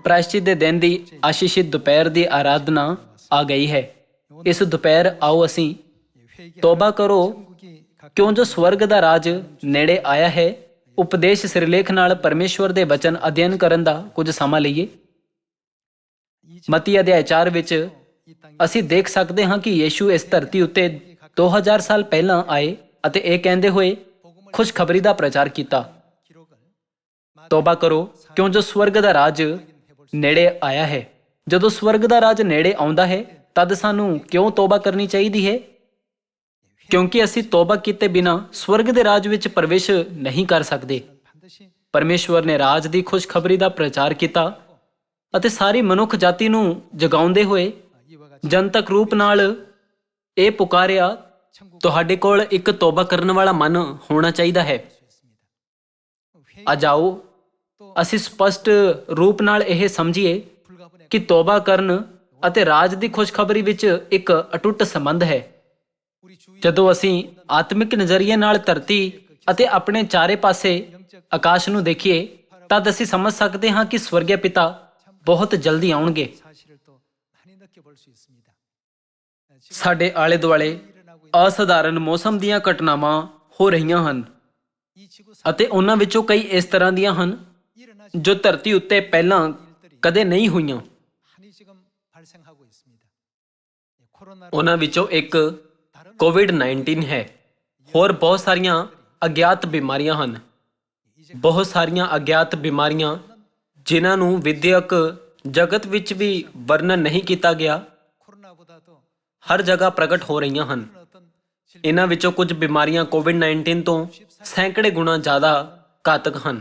ਪ੍ਰਾਇਸ਼ਚਿਤ ਦੇ ਦਿਨ ਦੀ ਆਸ਼ੀਸ਼ਿਤ ਦੁਪਹਿਰ ਦੀ ਆਰਾਧਨਾ ਆ ਗਈ ਹੈ। ਇਸ ਦੁਪਹਿਰ ਆਓ ਅਸੀਂ ਤੋਬਾ ਕਰੋ, ਕਿਉਂ ਜੋ ਸਵਰਗ ਦਾ ਰਾਜ ਨੇੜੇ ਆਇਆ ਹੈ। ਉਪਦੇਸ਼ ਸਿਰਲੇਖ ਨਾਲ ਪਰਮੇਸ਼ਵਰ ਦੇ ਵਚਨ ਅਧਿਐਨ ਕਰਨ ਦਾ ਕੁਝ ਸਮਾਂ ਲਈਏ। ਮਤੀ ਅਧਿਆਇ 4 ਵਿੱਚ ਅਸੀਂ ਦੇਖ ਸਕਦੇ ਹਾਂ ਕਿ ਯੀਸ਼ੂ ਇਸ ਧਰਤੀ ਉੱਤੇ 2000 ਸਾਲ ਪਹਿਲਾਂ ਆਏ ਅਤੇ ਇਹ ਕਹਿੰਦੇ ਹੋਏ ਖੁਸ਼ਖਬਰੀ ਦਾ ਪ੍ਰਚਾਰ ਕੀਤਾ, ਤੋਬਾ ਕਰੋ ਕਿਉਂ ਜੋ ਸਵਰਗ ਦਾ ਰਾਜ ਨੇੜੇ ਆਇਆ ਹੈ। ਜਦੋਂ ਸਵਰਗ ਦਾ ਰਾਜ ਨੇੜੇ ਆਉਂਦਾ ਹੈ ਤਦ ਸਾਨੂੰ ਕਿਉਂ ਤੋਬਾ ਕਰਨੀ ਚਾਹੀਦੀ ਹੈ? ਕਿਉਂਕਿ ਅਸੀਂ ਤੋਬਾ ਕੀਤੇ ਬਿਨਾਂ ਸਵਰਗ ਦੇ ਰਾਜ ਵਿੱਚ ਪ੍ਰਵੇਸ਼ ਨਹੀਂ ਕਰ ਸਕਦੇ। ਪਰਮੇਸ਼ਵਰ ਨੇ ਰਾਜ ਦੀ ਖੁਸ਼ਖਬਰੀ ਦਾ ਪ੍ਰਚਾਰ ਕੀਤਾ ਅਤੇ ਸਾਰੀ ਮਨੁੱਖ ਜਾਤੀ ਨੂੰ ਜਗਾਉਂਦੇ ਹੋਏ ਜਨਤਕ ਰੂਪ ਨਾਲ ਇਹ ਪੁਕਾਰਿਆ, ਤੁਹਾਡੇ ਕੋਲ ਇੱਕ ਤੋਬਾ ਕਰਨ ਵਾਲਾ ਮਨ ਹੋਣਾ ਚਾਹੀਦਾ ਹੈ। ਅੱਜ ਆਓ ਅਸੀਂ ਸਪਸ਼ਟ ਰੂਪ ਨਾਲ ਇਹ ਸਮਝੀਏ ਕਿ ਤੋਬਾ ਕਰਨ ਅਤੇ ਰਾਜ ਦੀ ਖੁਸ਼ਖਬਰੀ ਵਿੱਚ ਇੱਕ ਅਟੁੱਟ ਸੰਬੰਧ ਹੈ। ਜਦੋਂ ਅਸੀਂ ਆਤਮਿਕ ਨਜ਼ਰੀਏ ਨਾਲ ਧਰਤੀ ਅਤੇ ਆਪਣੇ ਚਾਰੇ ਪਾਸੇ ਆਕਾਸ਼ ਨੂੰ ਦੇਖੀਏ ਤਦ ਅਸੀਂ ਸਮਝ ਸਕਦੇ ਹਾਂ ਕਿ ਸਵਰਗੀ ਪਿਤਾ ਬਹੁਤ ਜਲਦੀ ਆਉਣਗੇ। ਸਾਡੇ ਆਲੇ ਦੁਆਲੇ ਅਸਾਧਾਰਨ ਮੌਸਮ ਦੀਆਂ ਘਟਨਾਵਾਂ ਹੋ ਰਹੀਆਂ ਹਨ ਅਤੇ ਉਹਨਾਂ ਵਿੱਚੋਂ ਕਈ ਇਸ ਤਰ੍ਹਾਂ ਦੀਆਂ ਹਨ ਜੋ ਧਰਤੀ ਉੱਤੇ ਪਹਿਲਾਂ ਕਦੇ ਨਹੀਂ ਹੋਈਆਂ। ਉਹਨਾਂ ਵਿੱਚੋਂ ਇੱਕ ਕੋਵਿਡ-19 ਹੈ। ਹੋਰ ਬਹੁਤ ਸਾਰੀਆਂ ਅਗਿਆਤ ਬਿਮਾਰੀਆਂ ਹਨ, ਬਹੁਤ ਸਾਰੀਆਂ ਅਗਿਆਤ ਬਿਮਾਰੀਆਂ ਜਿਨ੍ਹਾਂ ਨੂੰ ਵਿਦਿਅਕ ਜਗਤ ਵਿੱਚ ਵੀ ਵਰਣਨ ਨਹੀਂ ਕੀਤਾ ਗਿਆ, ਹਰ ਜਗ੍ਹਾ ਪ੍ਰਗਟ ਹੋ ਰਹੀਆਂ ਹਨ। ਇਹਨਾਂ ਵਿੱਚੋਂ ਕੁਝ ਬਿਮਾਰੀਆਂ ਕੋਵਿਡ-19 ਤੋਂ ਸੈਂਕੜੇ ਗੁਣਾ ਜ਼ਿਆਦਾ ਘਾਤਕ ਹਨ।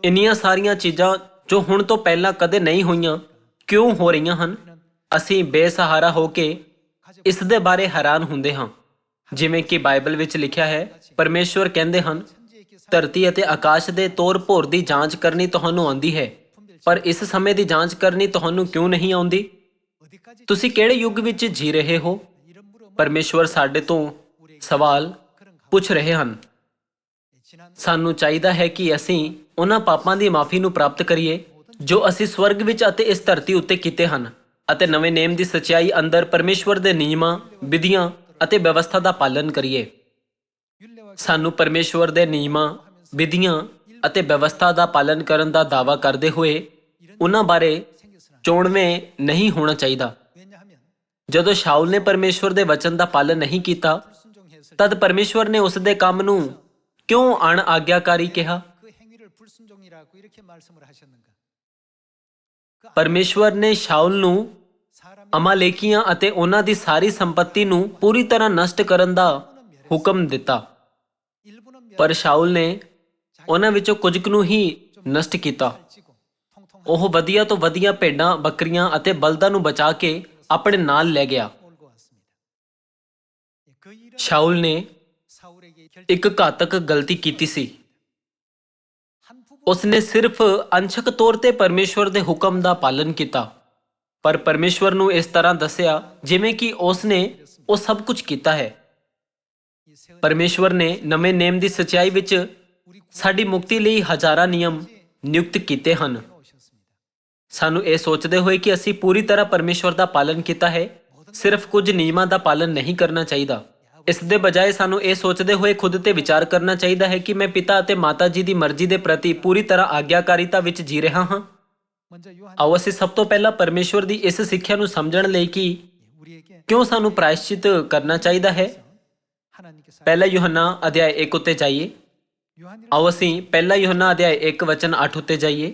ਇੰਨੀਆਂ ਸਾਰੀਆਂ ਚੀਜ਼ਾਂ ਜੋ ਹੁਣ ਤੋਂ ਪਹਿਲਾਂ ਕਦੇ ਨਹੀਂ ਹੋਈਆਂ ਕਿਉਂ ਹੋ ਰਹੀਆਂ ਹਨ? ਅਸੀਂ ਬੇਸਹਾਰਾ ਹੋ ਕੇ ਇਸ ਦੇ ਬਾਰੇ ਹੈਰਾਨ ਹੁੰਦੇ ਹਾਂ। ਜਿਵੇਂ ਕਿ ਬਾਈਬਲ ਵਿੱਚ ਲਿਖਿਆ ਹੈ, ਪਰਮੇਸ਼ਵਰ ਕਹਿੰਦੇ ਹਨ, ਧਰਤੀ ਅਤੇ ਆਕਾਸ਼ ਦੇ ਤੋਰ ਭੋਰ ਦੀ ਜਾਂਚ ਕਰਨੀ ਤੁਹਾਨੂੰ ਆਉਂਦੀ ਹੈ, ਪਰ ਇਸ ਸਮੇਂ ਦੀ ਜਾਂਚ ਕਰਨੀ ਤੁਹਾਨੂੰ ਕਿਉਂ ਨਹੀਂ ਆਉਂਦੀ? ਤੁਸੀਂ ਕਿਹੜੇ ਯੁੱਗ ਵਿੱਚ ਜੀ ਰਹੇ ਹੋ? ਪਰਮੇਸ਼ਵਰ ਸਾਡੇ ਤੋਂ ਸਵਾਲ ਪੁੱਛ ਰਹੇ ਹਨ। ਸਾਨੂੰ ਚਾਹੀਦਾ ਹੈ ਕਿ ਅਸੀਂ ਉਹਨਾਂ ਪਾਪਾਂ ਦੀ ਮਾਫੀ ਨੂੰ ਪ੍ਰਾਪਤ ਕਰੀਏ ਜੋ ਅਸੀਂ ਸਵਰਗ ਵਿੱਚ ਅਤੇ ਇਸ ਧਰਤੀ ਉੱਤੇ ਕੀਤੇ ਹਨ ਅਤੇ ਨਵੇਂ ਨੇਮ ਦੀ ਸੱਚਾਈ ਅੰਦਰ ਪਰਮੇਸ਼ਵਰ ਦੇ ਨਿਯਮਾਂ, ਵਿਧੀਆਂ ਅਤੇ ਵਿਵਸਥਾ ਦਾ ਪਾਲਨ ਕਰੀਏ। ਸਾਨੂੰ ਪਰਮੇਸ਼ਵਰ ਦੇ ਨਿਯਮਾਂ, ਵਿਧੀਆਂ ਅਤੇ ਵਿਵਸਥਾ ਦਾ ਪਾਲਨ ਕਰਨ ਦਾ ਦਾਅਵਾ ਕਰਦੇ ਹੋਏ ਉਹਨਾਂ ਬਾਰੇ ਚੋਣਵੇਂ ਨਹੀਂ ਹੋਣਾ ਚਾਹੀਦਾ। ਜਦੋਂ ਸ਼ਾਉਲ ਨੇ ਪਰਮੇਸ਼ਵਰ ਦੇ ਵਚਨ ਦਾ ਪਾਲਨ ਨਹੀਂ ਕੀਤਾ ਤਦ ਪਰਮੇਸ਼ਵਰ ਨੇ ਉਸ ਦੇ ਕੰਮ ਨੂੰ ਕਿਉਂ ਅਣਆਗਿਆਕਾਰੀ ਕਿਹਾ? ਪਰਮੇਸ਼ਵਰ ਨੇ ਸ਼ਾਉਲ ਨੂੰ ਅਮਾਲੇਕੀਆਂ ਅਤੇ ਉਹਨਾਂ ਦੀ ਸਾਰੀ ਸੰਪત્ਤੀ ਨੂੰ ਪੂਰੀ ਤਰ੍ਹਾਂ ਨਸ਼ਟ ਕਰਨ ਦਾ ਹੁਕਮ ਦਿੱਤਾ, ਪਰ ਸ਼ਾਉਲ ਨੇ ਉਹਨਾਂ ਵਿੱਚੋਂ ਕੁਝ ਕੁ ਨੂੰ ਹੀ ਨਸ਼ਟ ਕੀਤਾ। ਉਹ ਵਧੀਆ ਤੋਂ ਵਧੀਆ ਭੇਡਾਂ, ਬੱਕਰੀਆਂ ਅਤੇ ਬਲਦਾਂ ਨੂੰ ਬਚਾ ਕੇ ਆਪਣੇ ਨਾਲ ਲੈ ਗਿਆ। ਸ਼ਾਉਲ ਨੇ ਇੱਕ ਘਾਤਕ ਗਲਤੀ ਕੀਤੀ ਸੀ। ਉਸਨੇ ਸਿਰਫ ਅੰਸ਼ਕ ਤੌਰ ਤੇ ਪਰਮੇਸ਼ਵਰ ਦੇ ਹੁਕਮ ਦਾ ਪਾਲਨ ਕੀਤਾ, ਪਰ ਪਰਮੇਸ਼ਵਰ ਨੂੰ ਇਸ ਤਰ੍ਹਾਂ ਦੱਸਿਆ ਜਿਵੇਂ ਕਿ ਉਸਨੇ ਉਹ ਸਭ ਕੁਝ ਕੀਤਾ ਹੈ। ਪਰਮੇਸ਼ਵਰ ਨੇ ਨਵੇਂ ਨੇਮ ਦੀ ਸੱਚਾਈ ਵਿੱਚ ਸਾਡੀ ਮੁਕਤੀ ਲਈ ਹਜ਼ਾਰਾਂ ਨਿਯਮ ਨਿਯੁਕਤ ਕੀਤੇ ਹਨ। ਸਾਨੂੰ ਇਹ ਸੋਚਦੇ ਹੋਏ ਕਿ ਅਸੀਂ ਪੂਰੀ ਤਰ੍ਹਾਂ ਪਰਮੇਸ਼ਵਰ ਦਾ ਪਾਲਨ ਕੀਤਾ ਹੈ, ਸਿਰਫ ਕੁਝ ਨਿਯਮਾਂ ਦਾ ਪਾਲਨ ਨਹੀਂ ਕਰਨਾ ਚਾਹੀਦਾ। ਇਸ ਦੇ ਬਜਾਏ ਸਾਨੂੰ ਇਹ ਸੋਚਦੇ ਹੋਏ ਖੁਦ ਤੇ ਵਿਚਾਰ ਕਰਨਾ ਚਾਹੀਦਾ ਹੈ ਕਿ ਮੈਂ ਪਿਤਾ ਅਤੇ ਮਾਤਾ ਜੀ ਦੀ ਮਰਜ਼ੀ ਦੇ ਪ੍ਰਤੀ ਪੂਰੀ ਤਰ੍ਹਾਂ ਆਗਿਆਕਾਰੀਤਾ ਵਿੱਚ ਜੀ ਰਿਹਾ ਹਾਂ। ਆਓ ਅਸੀਂ ਸਭ ਤੋਂ ਪਹਿਲਾਂ ਪਰਮੇਸ਼ਵਰ ਦੀ ਇਸ ਸਿੱਖਿਆ ਨੂੰ ਸਮਝਣ ਲਈ ਕਿ ਕਿਉਂ ਸਾਨੂੰ ਪ੍ਰਾਇਸ਼ਚਿਤ ਕਰਨਾ ਚਾਹੀਦਾ ਹੈ। ਪਹਿਲਾ ਯੋਹੰਨਾ ਅਧਿਆਇ 1 ਉੱਤੇ ਜਾਈਏ। ਆਓ ਅਸੀਂ ਪਹਿਲਾ ਯੋਹੰਨਾ ਅਧਿਆਇ 1 ਵਚਨ 8 ਉੱਤੇ ਜਾਈਏ।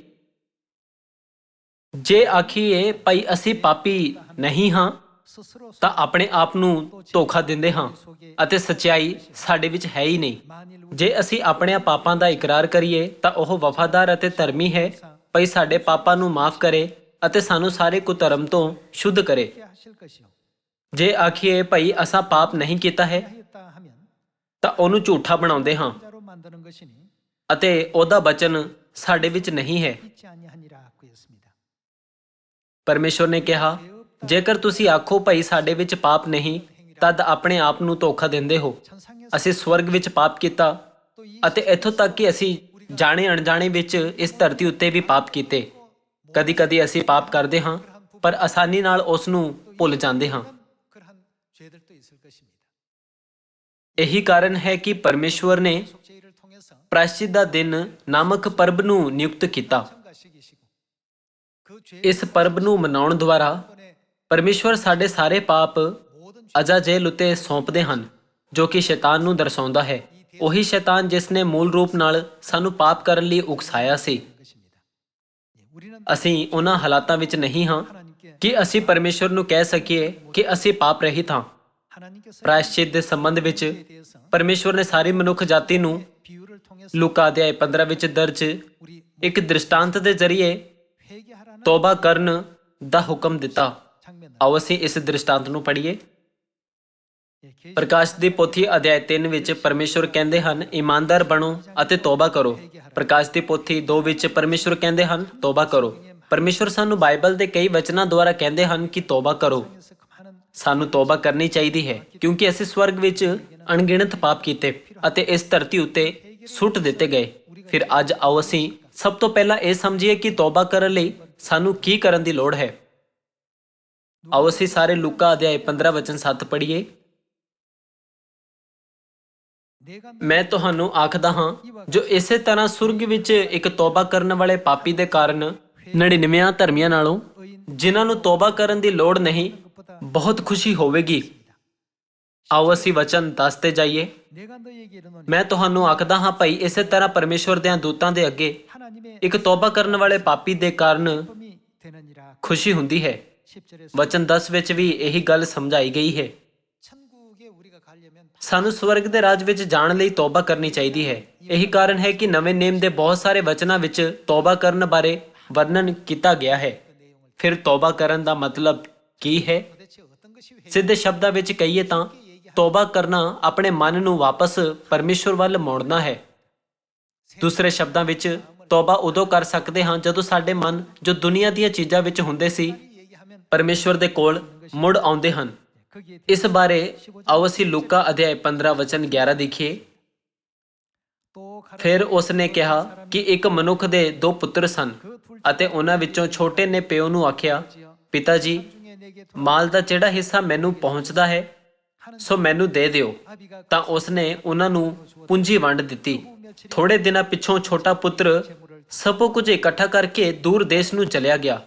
ਜੇ ਆਖੀਏ ਭਾਈ ਅਸੀਂ ਪਾਪੀ ਨਹੀਂ ਹਾਂ ਤਾਂ ਆਪਣੇ ਆਪ ਨੂੰ ਧੋਖਾ ਦਿੰਦੇ ਹਾਂ ਅਤੇ ਸੱਚਾਈ ਸਾਡੇ ਵਿੱਚ ਹੈ ਹੀ ਨਹੀਂ। ਜੇ ਅਸੀਂ ਆਪਣੇ ਪਾਪਾਂ ਦਾ ਇਕਰਾਰ ਕਰੀਏ ਤਾਂ ਉਹ ਵਫਾਦਾਰ ਅਤੇ ਧਰਮੀ ਹੈ ਭਈ ਸਾਡੇ ਪਾਪਾਂ ਨੂੰ ਮਾਫ ਕਰੇ ਅਤੇ ਸਾਨੂੰ ਸਾਰੇ ਕੁਧਰਮ ਤੋਂ ਸ਼ੁੱਧ ਕਰੇ। ਜੇ ਆਖੀਏ ਭਈ ਅਸਾਂ ਪਾਪ ਨਹੀਂ ਕੀਤਾ ਹੈ ਤਾਂ ਉਹਨੂੰ ਝੂਠਾ ਬਣਾਉਂਦੇ ਹਾਂ ਅਤੇ ਉਹਦਾ ਬਚਨ ਸਾਡੇ ਵਿੱਚ ਨਹੀਂ ਹੈ। ਪਰਮੇਸ਼ਵਰ ਨੇ ਕਿਹਾ, ਜੇਕਰ ਤੁਸੀਂ ਆਖੋ ਭਈ ਸਾਡੇ ਵਿੱਚ ਪਾਪ ਨਹੀਂ ਤਦ ਆਪਣੇ ਆਪ ਨੂੰ ਧੋਖਾ ਦਿੰਦੇ ਹੋ। ਅਸੀਂ ਸਵਰਗ ਵਿੱਚ ਪਾਪ ਕੀਤਾ ਅਤੇ ਇੱਥੋਂ ਤੱਕ ਕਿ ਅਸੀਂ ਜਾਣੇ ਅਣਜਾਣੇ ਵਿੱਚ ਇਸ ਧਰਤੀ ਉੱਤੇ ਵੀ ਪਾਪ ਕੀਤੇ। ਕਦੀ ਕਦੀ ਅਸੀਂ ਪਾਪ ਕਰਦੇ ਹਾਂ ਪਰ ਆਸਾਨੀ ਨਾਲ ਉਸ ਨੂੰ ਭੁੱਲ ਜਾਂਦੇ ਹਾਂ। ਇਹੀ ਕਾਰਨ ਹੈ ਕਿ ਪਰਮੇਸ਼ਵਰ ਨੇ ਪ੍ਰਾਇਸ਼ਚਿਤ ਦਾ ਦਿਨ ਨਾਮਕ ਪਰਬ ਨੂੰ ਨਿਯੁਕਤ ਕੀਤਾ। ਇਸ ਪਰਬ ਨੂੰ ਮਨਾਉਣ ਦੁਆਰਾ ਪਰਮੇਸ਼ਵਰ ਸਾਡੇ ਸਾਰੇ ਪਾਪ ਅਜ਼ਾਜ਼ੇਲ ਉੱਤੇ ਸੌਂਪਦੇ ਹਨ, ਜੋ ਕਿ ਸ਼ੈਤਾਨ ਨੂੰ ਦਰਸਾਉਂਦਾ ਹੈ। ਉਹੀ ਸ਼ੈਤਾਨ ਜਿਸ ਨੇ ਮੂਲ ਰੂਪ ਨਾਲ ਸਾਨੂੰ ਪਾਪ ਕਰਨ ਲਈ ਉਕਸਾਇਆ ਸੀ। ਅਸੀਂ ਉਹਨਾਂ ਹਾਲਾਤਾਂ ਵਿੱਚ ਨਹੀਂ ਹਾਂ ਕਿ ਅਸੀਂ ਪਰਮੇਸ਼ਵਰ ਨੂੰ ਕਹਿ ਸਕੀਏ ਕਿ ਅਸੀਂ ਪਾਪ ਰਹਿਤ ਹਾਂ। ਪ੍ਰਾਇਸ਼ਚਿਤ ਦੇ ਸੰਬੰਧ ਵਿੱਚ ਪਰਮੇਸ਼ਵਰ ਨੇ ਸਾਰੀ ਮਨੁੱਖ ਜਾਤੀ ਨੂੰ ਲੂਕਾ ਅਧਿਆਇ 15 ਵਿੱਚ ਦਰਜ ਇੱਕ ਦ੍ਰਿਸ਼ਟਾਂਤ ਦੇ ਜ਼ਰੀਏ ਤੋਬਾ ਕਰਨ ਦਾ ਹੁਕਮ ਦਿੱਤਾ। ਆਓ ਅਸੀਂ ਇਸ ਦ੍ਰਿਸ਼ਟਾਂਤ ਨੂੰ ਪੜ੍ਹੀਏ। ਪ੍ਰਕਾਸ਼ ਦੀ ਪੋਥੀ ਅਧਿਆਇ 3 ਵਿੱਚ ਪਰਮੇਸ਼ਵਰ ਕਹਿੰਦੇ ਹਨ, ਇਮਾਨਦਾਰ ਬਣੋ ਅਤੇ ਤੋਬਾ ਕਰੋ। ਪ੍ਰਕਾਸ਼ ਦੀ ਪੋਥੀ 2 ਵਿੱਚ ਪਰਮੇਸ਼ਵਰ ਕਹਿੰਦੇ ਹਨ, ਤੋਬਾ ਕਰੋ। ਪਰਮੇਸ਼ਵਰ ਸਾਨੂੰ ਬਾਈਬਲ ਦੇ ਕਈ ਵਚਨਾਂ ਦੁਆਰਾ ਕਹਿੰਦੇ ਹਨ ਕਿ ਤੋਬਾ ਕਰੋ। ਸਾਨੂੰ ਤੋਬਾ ਕਰਨੀ ਚਾਹੀਦੀ ਹੈ ਕਿਉਂਕਿ ਅਸੀਂ ਸਵਰਗ ਵਿੱਚ ਅਣਗਿਣਤ ਪਾਪ ਕੀਤੇ ਅਤੇ ਇਸ ਧਰਤੀ ਉੱਤੇ ਸੁੱਟ ਦਿੱਤੇ ਗਏ। ਫਿਰ ਅੱਜ ਆਓ ਅਸੀਂ ਸਭ ਤੋਂ ਪਹਿਲਾਂ ਇਹ ਸਮਝੀਏ ਕਿ ਤੋਬਾ ਕਰਨ ਲਈ ਸਾਨੂੰ ਕੀ ਕਰਨ ਦੀ ਲੋੜ ਹੈ। ਆਓ ਅਸੀਂ ਸਾਰੇ ਲੂਕਾ ਅਧਿਆਇ 15 ਵਚਨ 7 ਪੜ੍ਹੀਏ। ਮੈਂ ਤੁਹਾਨੂੰ ਆਖਦਾ ਹਾਂ, ਜੋ ਇਸੇ ਤਰ੍ਹਾਂ ਸੁਰਗ ਵਿੱਚ ਇੱਕ ਤੋਬਾ ਕਰਨ ਵਾਲੇ ਪਾਪੀ ਦੇ ਕਾਰਨ 99 ਧਰਮੀਆਂ ਨਾਲੋਂ ਜਿਨ੍ਹਾਂ ਨੂੰ ਤੋਬਾ ਕਰਨ ਦੀ ਲੋੜ ਨਹੀਂ ਬਹੁਤ ਖੁਸ਼ੀ ਹੋਵੇਗੀ। ਆਓ ਅਸੀਂ ਵਚਨ 10 ਤੇ ਜਾਈਏ। ਮੈਂ ਤੁਹਾਨੂੰ ਆਖਦਾ ਹਾਂ ਭਾਈ, ਇਸੇ ਤਰ੍ਹਾਂ ਪਰਮੇਸ਼ਵਰ ਦੇ ਦੂਤਾਂ ਦੇ ਅੱਗੇ ਇੱਕ ਤੋਬਾ ਕਰਨ ਵਾਲੇ ਪਾਪੀ ਦੇ ਕਾਰਨ ਖੁਸ਼ੀ ਹੁੰਦੀ ਹੈ। ਵਚਨ 10 ਵਿੱਚ ਵੀ ਇਹੀ ਗੱਲ ਸਮਝਾਈ ਗਈ ਹੈ। ਸਾਨੂੰ ਸਵਰਗ ਦੇ ਰਾਜ ਵਿੱਚ ਜਾਣ ਲਈ ਤੋਬਾ ਕਰਨੀ ਚਾਹੀਦੀ ਹੈ। ਇਹੀ ਕਾਰਨ ਹੈ ਕਿ ਨਵੇਂ ਨੇਮ ਦੇ ਬਹੁਤ ਸਾਰੇ ਵਚਨਾਂ ਵਿੱਚ ਤੋਬਾ ਕਰਨ ਬਾਰੇ ਵਰਣਨ ਕੀਤਾ ਗਿਆ ਹੈ। ਫਿਰ ਤੋਬਾ ਕਰਨ ਦਾ ਮਤਲਬ ਕੀ ਹੈ? ਸਿੱਧੇ ਸ਼ਬਦਾਂ ਵਿੱਚ ਕਹੀਏ ਤਾਂ ਤੋਬਾ ਕਰਨਾ ਆਪਣੇ ਮਨ ਨੂੰ ਵਾਪਸ ਪਰਮੇਸ਼ਵਰ ਵੱਲ ਮੋੜਨਾ ਹੈ। ਦੂਸਰੇ ਸ਼ਬਦਾਂ ਵਿੱਚ ਤੋਬਾ ਉਦੋਂ ਕਰ ਸਕਦੇ ਹਾਂ ਜਦੋਂ ਸਾਡੇ ਮਨ ਜੋ ਦੁਨੀਆ ਦੀਆਂ ਚੀਜ਼ਾਂ ਵਿੱਚ ਹੁੰਦੇ ਸੀ ਪਰਮੇਸ਼ਵਰ ਦੇ ਕੋਲ ਮੁੜ ਆਉਂਦੇ ਹਨ। ਇਸ ਬਾਰੇ ਆਓ ਅਸੀਂ ਲੂਕਾ ਅਧਿਆਇ 15 ਵਚਨ 11 ਦੇਖੀਏ। ਫਿਰ ਉਸਨੇ ਕਿਹਾ ਕਿ ਇੱਕ ਮਨੁੱਖ ਦੇ 2 ਪੁੱਤਰ ਸਨ ਅਤੇ ਉਹਨਾਂ ਵਿੱਚੋਂ ਛੋਟੇ ਨੇ ਪਿਓ ਨੂੰ ਆਖਿਆ, ਪਿਤਾ ਜੀ, ਮਾਲ ਦਾ ਜਿਹੜਾ ਹਿੱਸਾ ਮੈਨੂੰ ਪਹੁੰਚਦਾ ਹੈ ਸੋ ਮੈਨੂੰ ਦੇ ਦਿਓ। ਤਾਂ ਉਸਨੇ ਉਹਨਾਂ ਨੂੰ ਪੂੰਜੀ ਵੰਡ ਦਿੱਤੀ। ਥੋੜੇ ਦਿਨਾਂ ਪਿੱਛੋਂ ਛੋਟਾ ਪੁੱਤਰ ਸਭ ਕੁਝ ਇਕੱਠਾ ਕਰਕੇ ਦੂਰ ਦੇਸ਼ ਨੂੰ ਚਲਿਆ ਗਿਆ